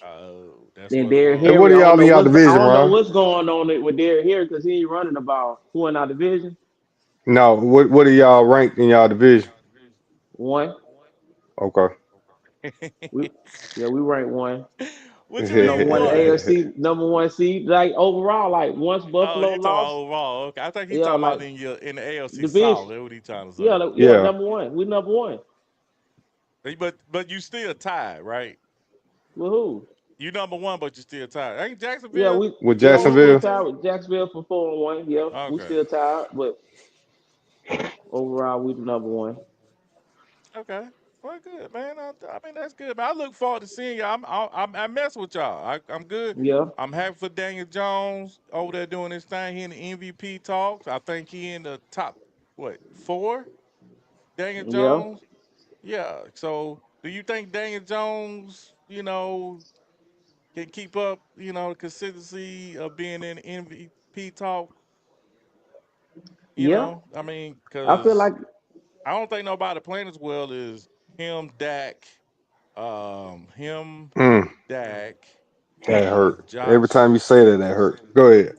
Oh, that's Then what it Derrick and was. what Henry, are y'all in y'all I division, don't know Ron? what's going on with Derrick Henry because he ain't running the ball. Who in our division? No, what are y'all ranked in y'all division? One. Okay. We yeah, we ranked one. What you mean Number one in one? AFC, number one seed. Like overall, like once Oh, Buffalo you talking about lost, overall? Okay, I think he yeah, talking like about in the AFC South. division. That's what he trying to Yeah, say. yeah, Yeah, number one. We number one. But you still tied, right? With who? You number one, but you still tied. Ain't Yeah, Jacksonville we with yeah we 4 and still Jacksonville. tied two? with Jacksonville for 4-1. Yeah, we Okay, still tied, but overall we the number one. okay. Well, good, man. I mean, that's good. Man, I look forward to seeing y'all. I mess with y'all. I'm good. Yeah, I'm happy for Daniel Jones over there doing his thing. He in the MVP talks. I think he in the top what 4? Daniel yeah, Jones. Yeah. So, do you think Daniel Jones, can keep up, the consistency of being in MVP talk? yeah. I mean, I feel because like I don't think nobody playing as well as him, Dak, him, Mm, Dak, that hurt. Every Josh. time you say that, that hurt. Go ahead.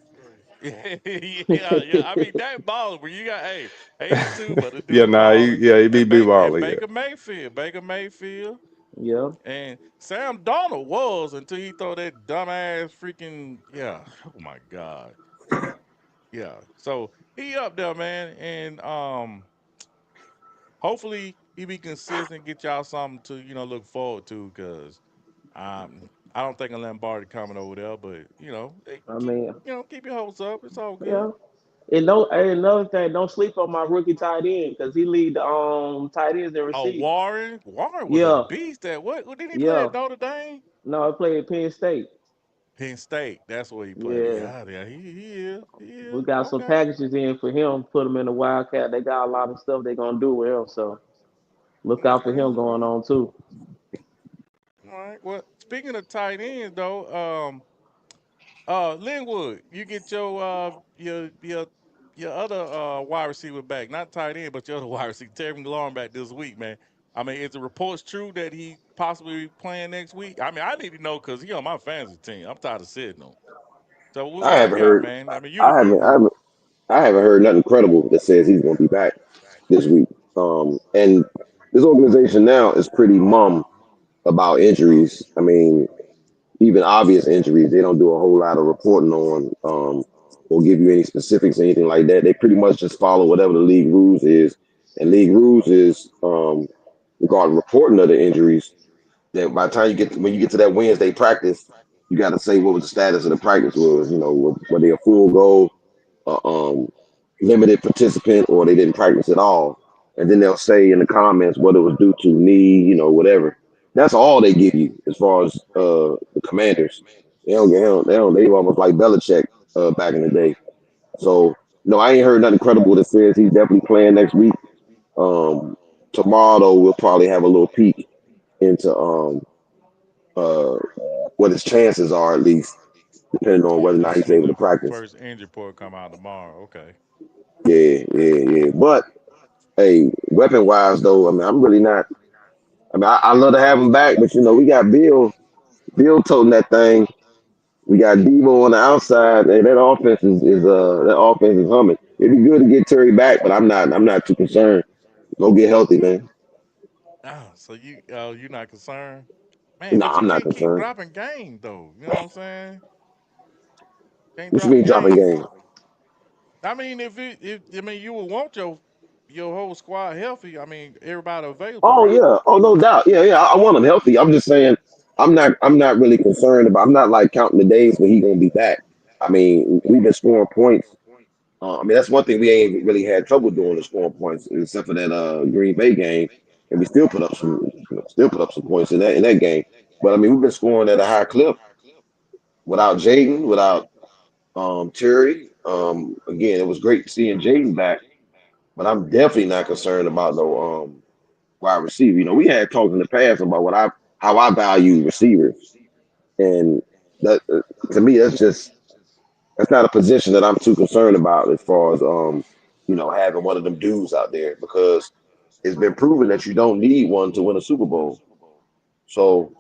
Yeah. I mean, that baller, but you got, hey, haters too, but the Yeah, dude nah, balling. he beat Big And Baller, yeah. Baker Mayfield. yeah, Yeah. And Sam Donald was until he throw that dumbass freaking yeah. Oh my God. Yeah. So he up there, man, and hopefully he be consistent, get y'all something to look forward to, cause I don't think a Lombardi coming over there, but I keep mean, keep your hopes up. It's all good. yeah. And don't hey, another thing, don't sleep on my rookie tight end because he lead the tight ends in Oh, receiving. Warren was a Yeah, beast. What did he play yeah. at Notre Dame? No, I played at Penn State. Penn State. That's where he played. Yeah. Yeah. He is We got some okay. packages in for him, put him in the Wildcat. They got a lot of stuff they gonna do with him, so look out for Okay. him going on too. All right. Well, speaking of tight ends, though, Lynwood, you get your other wide receiver back, not tight end, but your other wide receiver, Terry McLaurin, back this week, man. I mean, is the reports true that he possibly playing next week? I mean, I need to know because he on my fantasy team. I'm tired of sitting on. So I what you haven't got, heard. man? I mean, you the I haven't. I guru. haven't. I haven't heard nothing credible that says he's going to be back this week. And this organization now is pretty mum about injuries. I mean, even obvious injuries, they don't do a whole lot of reporting on, or give you any specifics or anything like that. They pretty much just follow whatever the league rules is, and league rules is regarding reporting of the injuries. That by the time when you get to that Wednesday practice, you got to say what was the status of the practice was. You know, were they a full go, uh, um, limited participant, or they didn't practice at all. And then they'll say in the comments what it was due to, knee, whatever. That's all they give you as far as the Commanders. They don't get him. They almost like Belichick back in the day. So no, I ain't heard nothing credible that says he's definitely playing next week. Um, Tomorrow though, we'll probably have a little peek into uh, what his chances are, at least depending on Yeah, whether or not that's he's when able to the practice. first injury report come out tomorrow. Okay. Yeah. But hey, weapon wise though, I mean, I'm really not. I mean, I love to have him back, but we got Bill toting that thing. We got Devo on the outside, and that offense is humming. It'd be good to get Terry back, but I'm not too concerned. Go get healthy, man. Ah, so you're not concerned, man, No, but you I'm not can't keep concerned. dropping game though. You know what I'm saying? Can't What you drop mean dropping game. game? I mean, if I mean you would want your whole squad healthy. I mean, everybody available, Oh right? yeah. Oh no doubt. Yeah. I want him healthy. I'm just saying I'm not really concerned about. I'm not like counting the days when he gonna be back. I mean, we've been scoring points. I mean, that's one thing we ain't really had trouble doing is scoring points, except for that Green Bay game, and we still put up some points in that game. But I mean, we've been scoring at a high clip without Jayden, without Terry. Again, it was great seeing Jayden back, but I'm definitely not concerned about no wide receiver. We had talked in the past about how I value receivers, and that to me that's not a position that I'm too concerned about as far as having one of them dudes out there because it's been proven that you don't need one to win a Super Bowl. So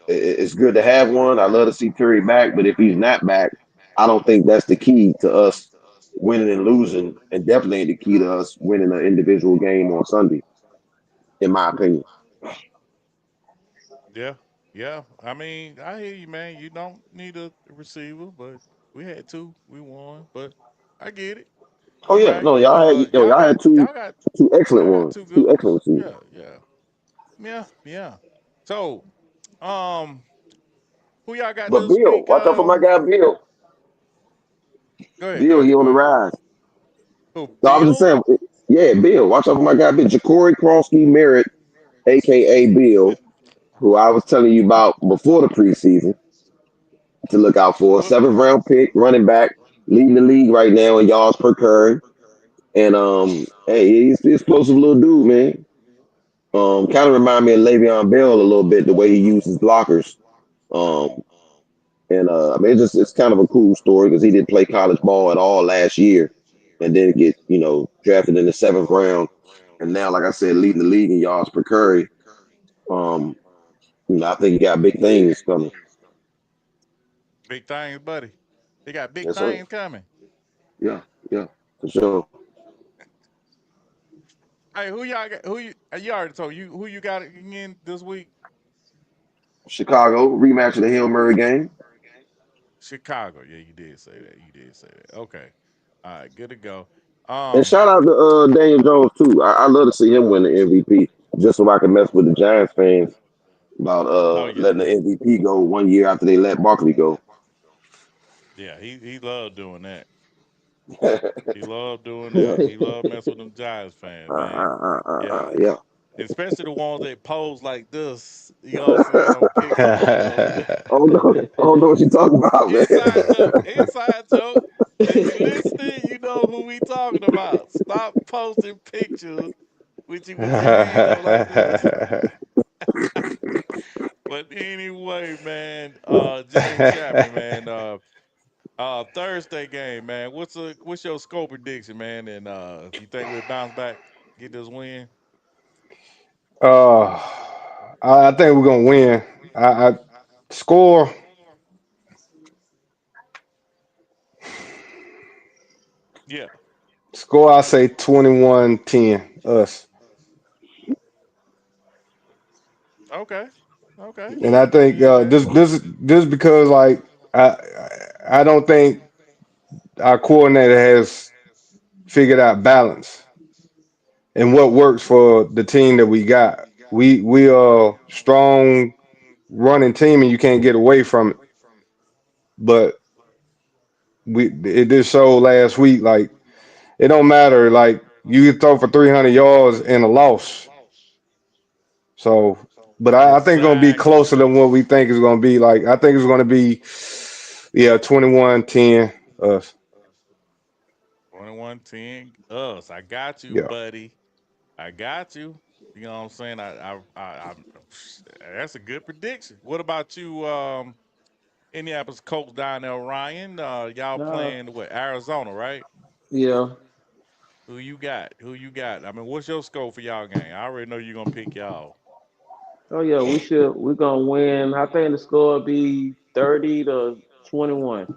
it's good to have one. I love to see Terry back, but if he's not back, I don't think that's the key to us winning and losing, and definitely ain't the key to us winning an individual game on Sunday, in my opinion. Yeah, yeah. I mean, I hear you, man. You don't need a receiver, but we had two, we won. But I get it. Oh You yeah, right. no, y'all had two Y'all got two excellent y'all got ones, two good two excellent ones. receivers. Yeah. So, um, who y'all got But this Bill, week? watch out for my guy Bill. Go ahead, Bill, he on go the ahead. rise. Who? No, I was just Bill? saying, yeah, Bill. Watch out for my guy Bill. Ja'Cory Krosky Merritt, aka Bill, who I was telling you about before the preseason to look out for. What? Seventh round pick, running back, leading the league right now in yards per carry. And hey, he's an explosive little dude, man. Kind of remind me of Le'Veon Bell a little bit, the way he uses blockers. Um, and I mean, it's kind of a cool story because he didn't play college ball at all last year, and then get drafted in the seventh round, and now, like I said, leading the league in yards per carry. Um, I think he got big things coming. Big things, buddy. They got big Yes, sir. things coming. Yeah, yeah, for sure. Hey, who y'all got? Who you already told you who you got again this week? Chicago rematch of the Hail Murray game. Chicago. Yeah, you did say that. You did say that. Okay. All right, good to go. And Um, shout out to Daniel Jones too. I love to see him win the MVP just so I can mess with the Giants fans about oh yeah, letting the MVP go 1 year after they let Barkley go. yeah. He loved doing that. Yeah. He loved doing that. He loved messing with them Giants fans, man. Yeah, Yeah. especially the ones that pose like this. You know what I'm saying on pictures. You know, I don't know what you're talking about, inside man. joke, inside joke. If you listening, you know who we talking about. Stop posting pictures with your hands up like this. But anyway, man, James Chapman, man, Thursday game, man. What's your score prediction, man? And you think we'll bounce back, get this win? uh, I think we're gonna win. I score Yeah. score. I say 21-10 us, Okay. Okay. and I I can think dig that. this because like I don't think our coordinator has figured out balance and what works for the team that we got. We are strong running team, and you can't get away from it. But it did show last week like it don't matter. Like you can throw for 300 yards in a loss. So, but I think it's gonna be Exactly. closer than what we think it's gonna be. Like I think it's gonna be, yeah, 21-10 us. 21-10 us. I got you, Yeah. buddy. I got you. You know what I'm saying? That's a good prediction. What about you, Indianapolis Colts down there, Ryan? Y'all Nah, playing what, Arizona, right? yeah. Who you got? Who you got? I mean, what's your score for y'all game? I already know you're gonna pick y'all. Oh yeah, we should. We're gonna win. I think the score will be 30-21.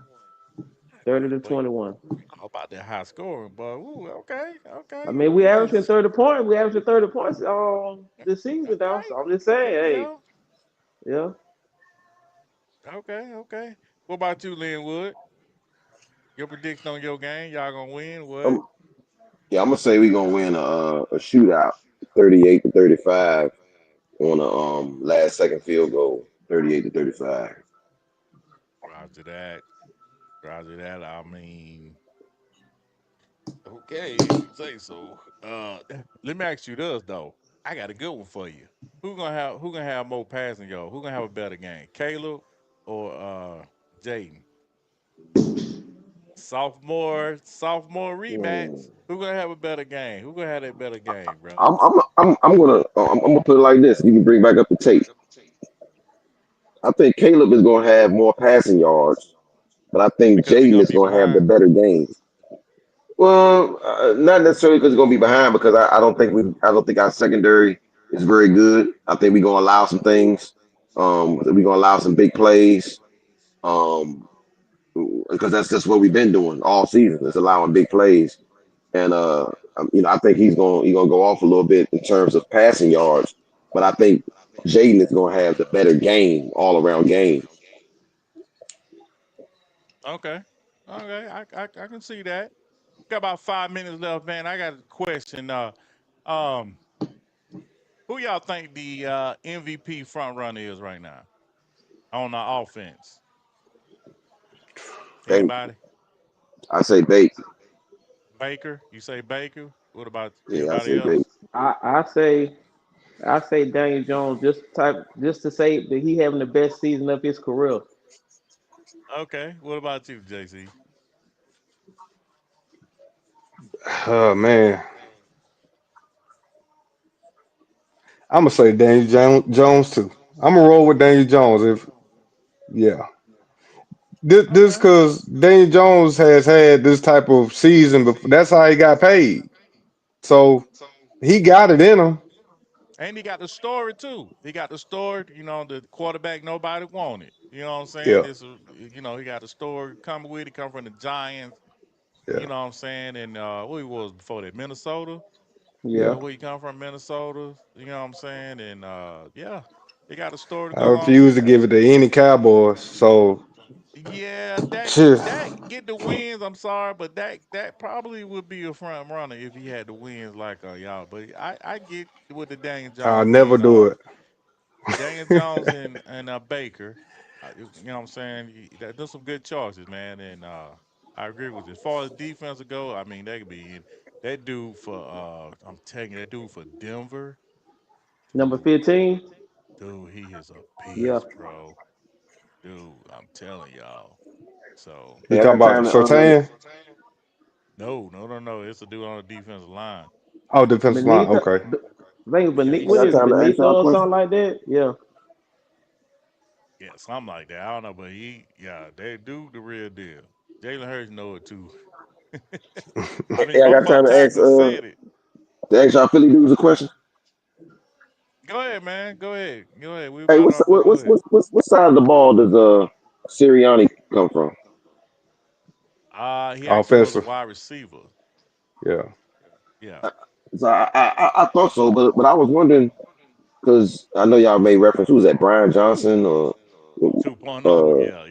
30 to But 21. how about that high scoring? But ooh, okay, okay, I mean, we averaging 30 points. We averaging 30 points this season now. So I'm just okay, saying, there you hey, go. yeah. Okay, okay. What about you, Lynwood? Your prediction on your game? Y'all gonna win? What? I'm, yeah, I'm gonna say we're gonna win a shootout, 38-35 on a last second field goal, 38-35. Roger that. Roger that. I mean, okay, if you say so. Let me ask you this though. I got a good one for you. Who gonna have more passing yards? Who gonna have a better game? Caleb or Jayden? Sophomore rematch. Hmm. Who gonna have a better game? Who gonna have that better game, bro? I'm gonna put it like this. You can bring back up the tape. I think Caleb is gonna have more passing yards, but I think Because he Jaden gonna is be gonna have the behind. better game. Well, not necessarily because he's gonna be behind, because I don't think our secondary is very good. I think we're gonna allow some things. We're gonna allow some big plays. Um, because that's just what we've been doing all season. Is allowing big plays, and I think he's gonna go off a little bit in terms of passing yards, but I think Jaden is gonna have the better game, all around game. Okay. Okay. I can see that. Got about 5 minutes left, man. I got a question. Um, who y'all think the MVP front runner is right now on the offense? Thank Anybody? I say bait. Baker? You say Baker? What about Yeah, I anybody say bait. else? I I say I say Daniel Jones just to say that he having the best season of his career. Okay. What about you, JC? Oh man, I'm gonna say Daniel Jones too. I'm gonna roll with Daniel Jones. If yeah, this Okay. because Daniel Jones has had this type of season before. That's how he got paid. So he got it in him. And he got the story too. He got the story, the quarterback nobody wanted. You know what I'm saying? Yeah, He got the story coming with it, come from the Giants, yeah, you know what I'm saying? And what he was before that, Minnesota? Yeah. Where he come from, Minnesota. You know what I'm saying? And yeah, he got a story to I go along refuse with to that. give it to any Cowboys. So, Yeah, shit. that get the wins. I'm sorry, but that probably would be a front runner if he had the wins like y'all. But I get what the Daniel I'll Jones never needs do are. it. Daniel Jones and Baker. You know what I'm saying? There's some good choices, man. And I agree with you. As far as defense go, I mean they could be in that dude for. I'm telling you, that dude for Denver, Number dude, 15. he is a Yeah. beast, bro. Dude, I'm telling y'all. So You Hey, I talking got about time to Sertan? no. It's a dude on the defensive line. Oh, defensive line. Beneath. Okay. Think Yeah, beneath. I What he's got is it? time to ask Beneath y'all a or question. something like that? Yeah. yeah, something like that. I don't know, but they do the real deal. Jalen Hurts know it too. I mean, Hey, I both got our time tackles said it. to ask y'all Philly dudes a question. Go ahead, man. Go ahead. Go ahead. We Hey, about off, but go ahead. what side of the ball does Sirianni come from? He actually was a Offensive. wide receiver. Yeah. Yeah. So I thought so, but I was wondering because I know y'all made reference. Who was that? Brian Johnson or 2.0. uh Yeah.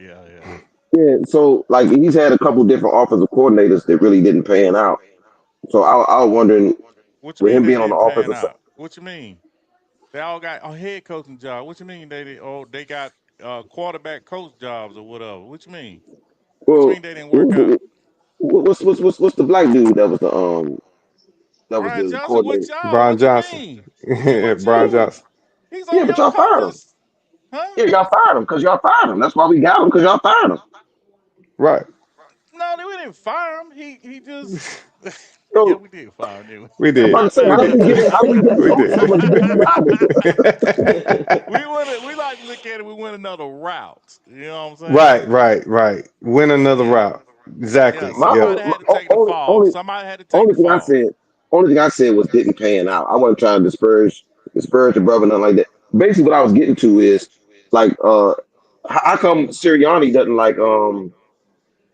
yeah. So like he's had a couple different offensive coordinators that really didn't pan out. So I was wondering What you with mean him they being on the didn't pan offensive side. out? What you mean? They all got a head coaching job. What you mean they got quarterback coach jobs or whatever? What you mean? What you Well, mean they didn't work out? what's the black dude that was Brian the Johnson with coordinator? y'all. Brian What you Johnson. mean? He with Brian you. Johnson. He's Yeah, on but your y'all fired him. coaches. Huh? Yeah, y'all fired him because y'all fired him. That's why we got him because y'all fired him. Right. No, we didn't fire him. He just yeah, So we did fire him, didn't We I'm did. about to say, We how did. we get We so much did. business out of we like to look at it, we went another route. You know what I'm saying? Right. Win another Yeah. route. Yeah. Exactly. My Yep. Somebody had to take the fall. Somebody had to take only the thing I fall. said, only thing I said was didn't pan out. I wasn't trying to disparage your brother, nothing like that. Basically, what I was getting to is like, how come Sirianni doesn't like,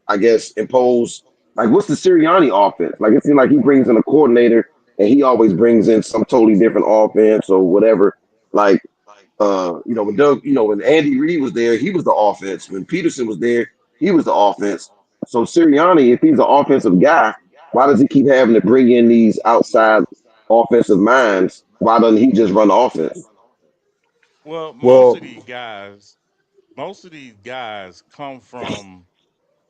I guess, impose like what's the Sirianni offense? Like it seems like he brings in a coordinator and he always brings in some totally different offense or whatever. Like when when Andy Reid was there, he was the offense. When Peterson was there, he was the offense. So Sirianni, if he's an offensive guy, why does he keep having to bring in these outside offensive minds? Why doesn't he just run the offense? Well, Well, most of these guys come from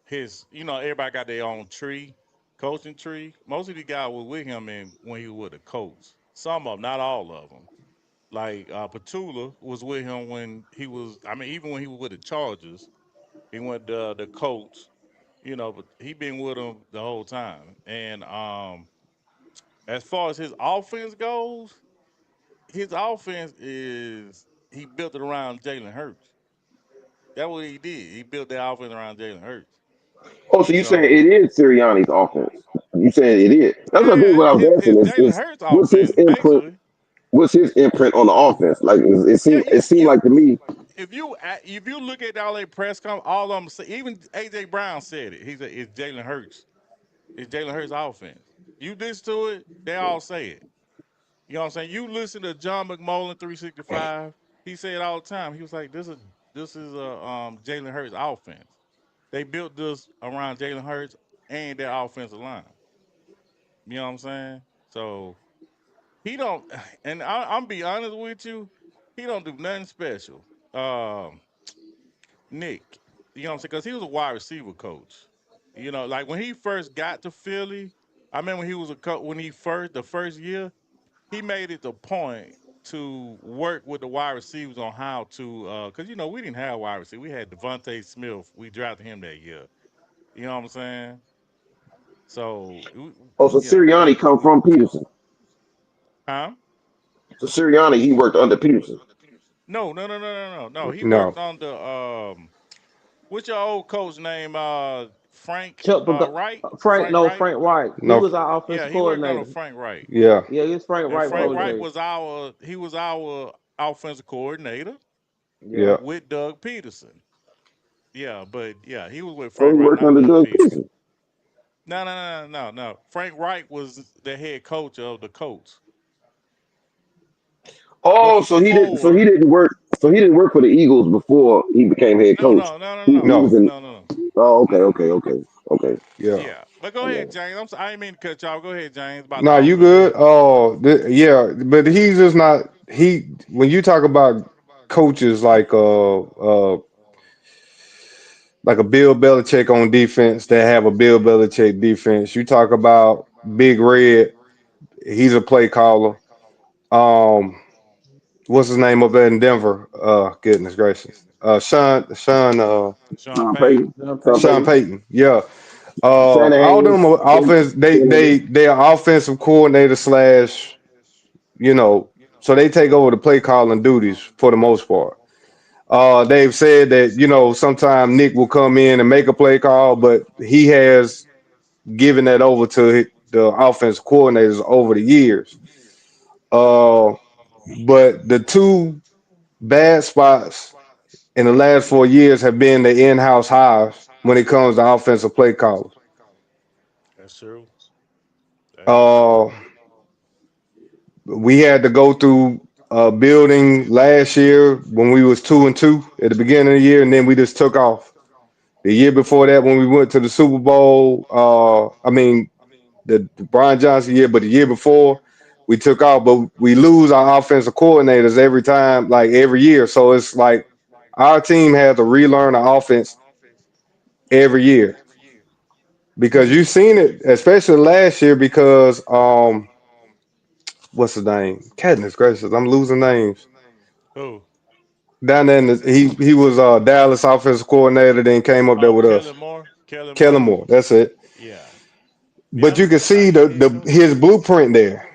his, everybody got their own tree, coaching tree. Most of these guys were with him when he was with the Colts. Some of them, not all of them. Like Petula was with him when he was. I mean, even when he was with the Chargers, he went to the Colts. But he been with them the whole time. And as far as his offense goes, his offense is he built it around Jalen Hurts. That's what he did. He built that offense around Jalen Hurts. Oh, so you saying So it is Sirianni's offense? You saying it is? That's what yeah, I was asking. it's Jalen Hurts What's his offense input? basically. What's his imprint on the offense? Like Yeah, it seemed like to me. if you look at all their press com, all of them say, even AJ Brown said it. He said it's Jalen Hurts. It's Jalen Hurts offense. You listen to it, they all say it. You know what I'm saying? You listen to John McMullen 365. He said it all the time. He was like, this is a Jalen Hurts offense. They built this around Jalen Hurts and their offensive line. You know what I'm saying? So he don't, and I'm be honest with you, he don't do nothing special. Nick, you know what I'm saying? Because he was a wide receiver coach. Like when he first got to Philly, I remember he was a coach when the first year, he made it the point to work with the wide receivers on how to, because we didn't have wide receiver. We had Devontae Smith. We drafted him that year. You know what I'm saying? So Oh, so yeah, Sirianni come from Peterson. huh? So Sirianni, he worked under Peterson. No. He no. worked on the what's your old coach name? Frank Chuck Wright. Frank. Frank No, Wright. Frank White. He No. was our Yeah, offensive he worked on coordinator. Frank Wright. Yeah. Yeah, it's Frank And White Frank Wright protege. was our offensive coordinator Yeah. Yeah. with Doug Peterson. Yeah, but yeah, he was with So Frank he Wright, worked not under Doug Doug Peterson. Peterson. No. Frank Reich was the head coach of the Colts Oh, before. so he didn't work for the Eagles before he became head No, coach. no, no, no, He no, was No. in. no, no, no. Oh, okay, Mm-mm. okay, okay, okay. Yeah. Yeah, but go I got ahead, it. James. I didn't mean to cut y'all. Go ahead, James. About to No, you offer his good. opinion. Oh, yeah, but he's just not. He when you talk about coaches like a Bill Belichick on defense that have a Bill Belichick defense. You talk about Big Red. He's a play caller. Um, what's his name up there in Denver? Goodness gracious. Sean Sean Payton. Payton. Sean Sean Payton. Payton. Yeah. All Shanahan. them are offense. They are offensive coordinator slash. You know, so they take over the play calling duties for the most part. They've said that sometimes Nick will come in and make a play call, but he has given that over to the offense coordinators over the years. Uh, but the two bad spots in the last 4 years have been the in-house hires when it comes to offensive play callers. That's true. That is true. Uh, we had to go through a building last year when we was 2-2 at the beginning of the year, and then we just took off. The year before that, when we went to the Super Bowl, the Brian Johnson year, but the year before we took off, but we lose our offensive coordinators every time, like every year. So it's like our team had to relearn the offense every year because you've seen it, especially last year because what's his name? Goodness gracious, I'm losing names. Who? Down there, he was Dallas offensive coordinator, then came up there Oh, with us. Kellen Moore. Kellen Kellen Moore. Moore, that's it. Yeah. But Yeah. you can see I he the doing his good. blueprint there.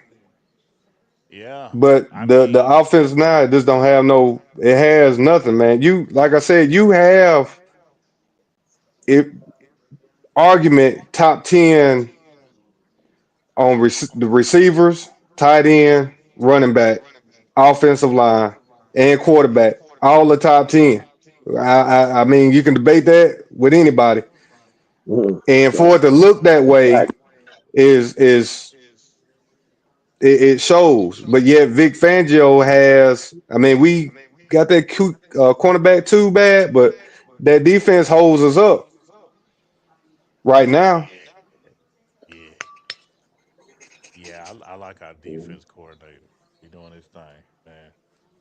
Yeah. But I the mean, offense now it just don't have no. It has nothing, man. You like I said, you have it argument top 10 on the receivers, tight end, running back, offensive line, and quarterback. All the top 10. I mean, you can debate that with anybody. Mhm. And for it to look that way Fact. is it shows. But yet Vic Fangio has. I mean, we got that cute cornerback too bad, but that defense holds us up right now. yeah, yeah, yeah. I like our defense coordinator. He doing his thing, man.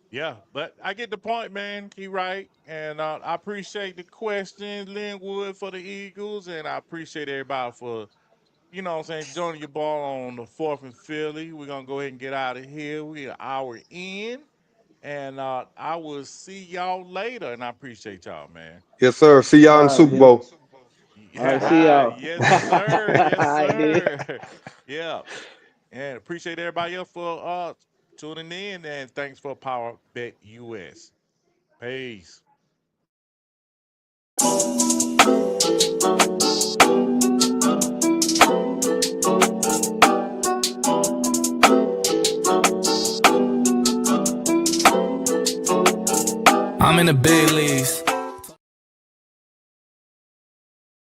Yeah, but I get the point, man. He right, and I appreciate the question, Lynwood for the Eagles, and I appreciate everybody for what I'm saying, joining your ball on the fourth and Philly. We're gonna go ahead and get out of here. We an hour in, and I will see y'all later. And I appreciate y'all, man. Yes, sir. See y'all in the All right, Super Jim. Bowl. All right, see Yeah, y'all. yes, sir, yes, I did. sir. Yeah, and appreciate everybody else for tuning in, and thanks for Power Bet US. Peace. I'm in the big leagues.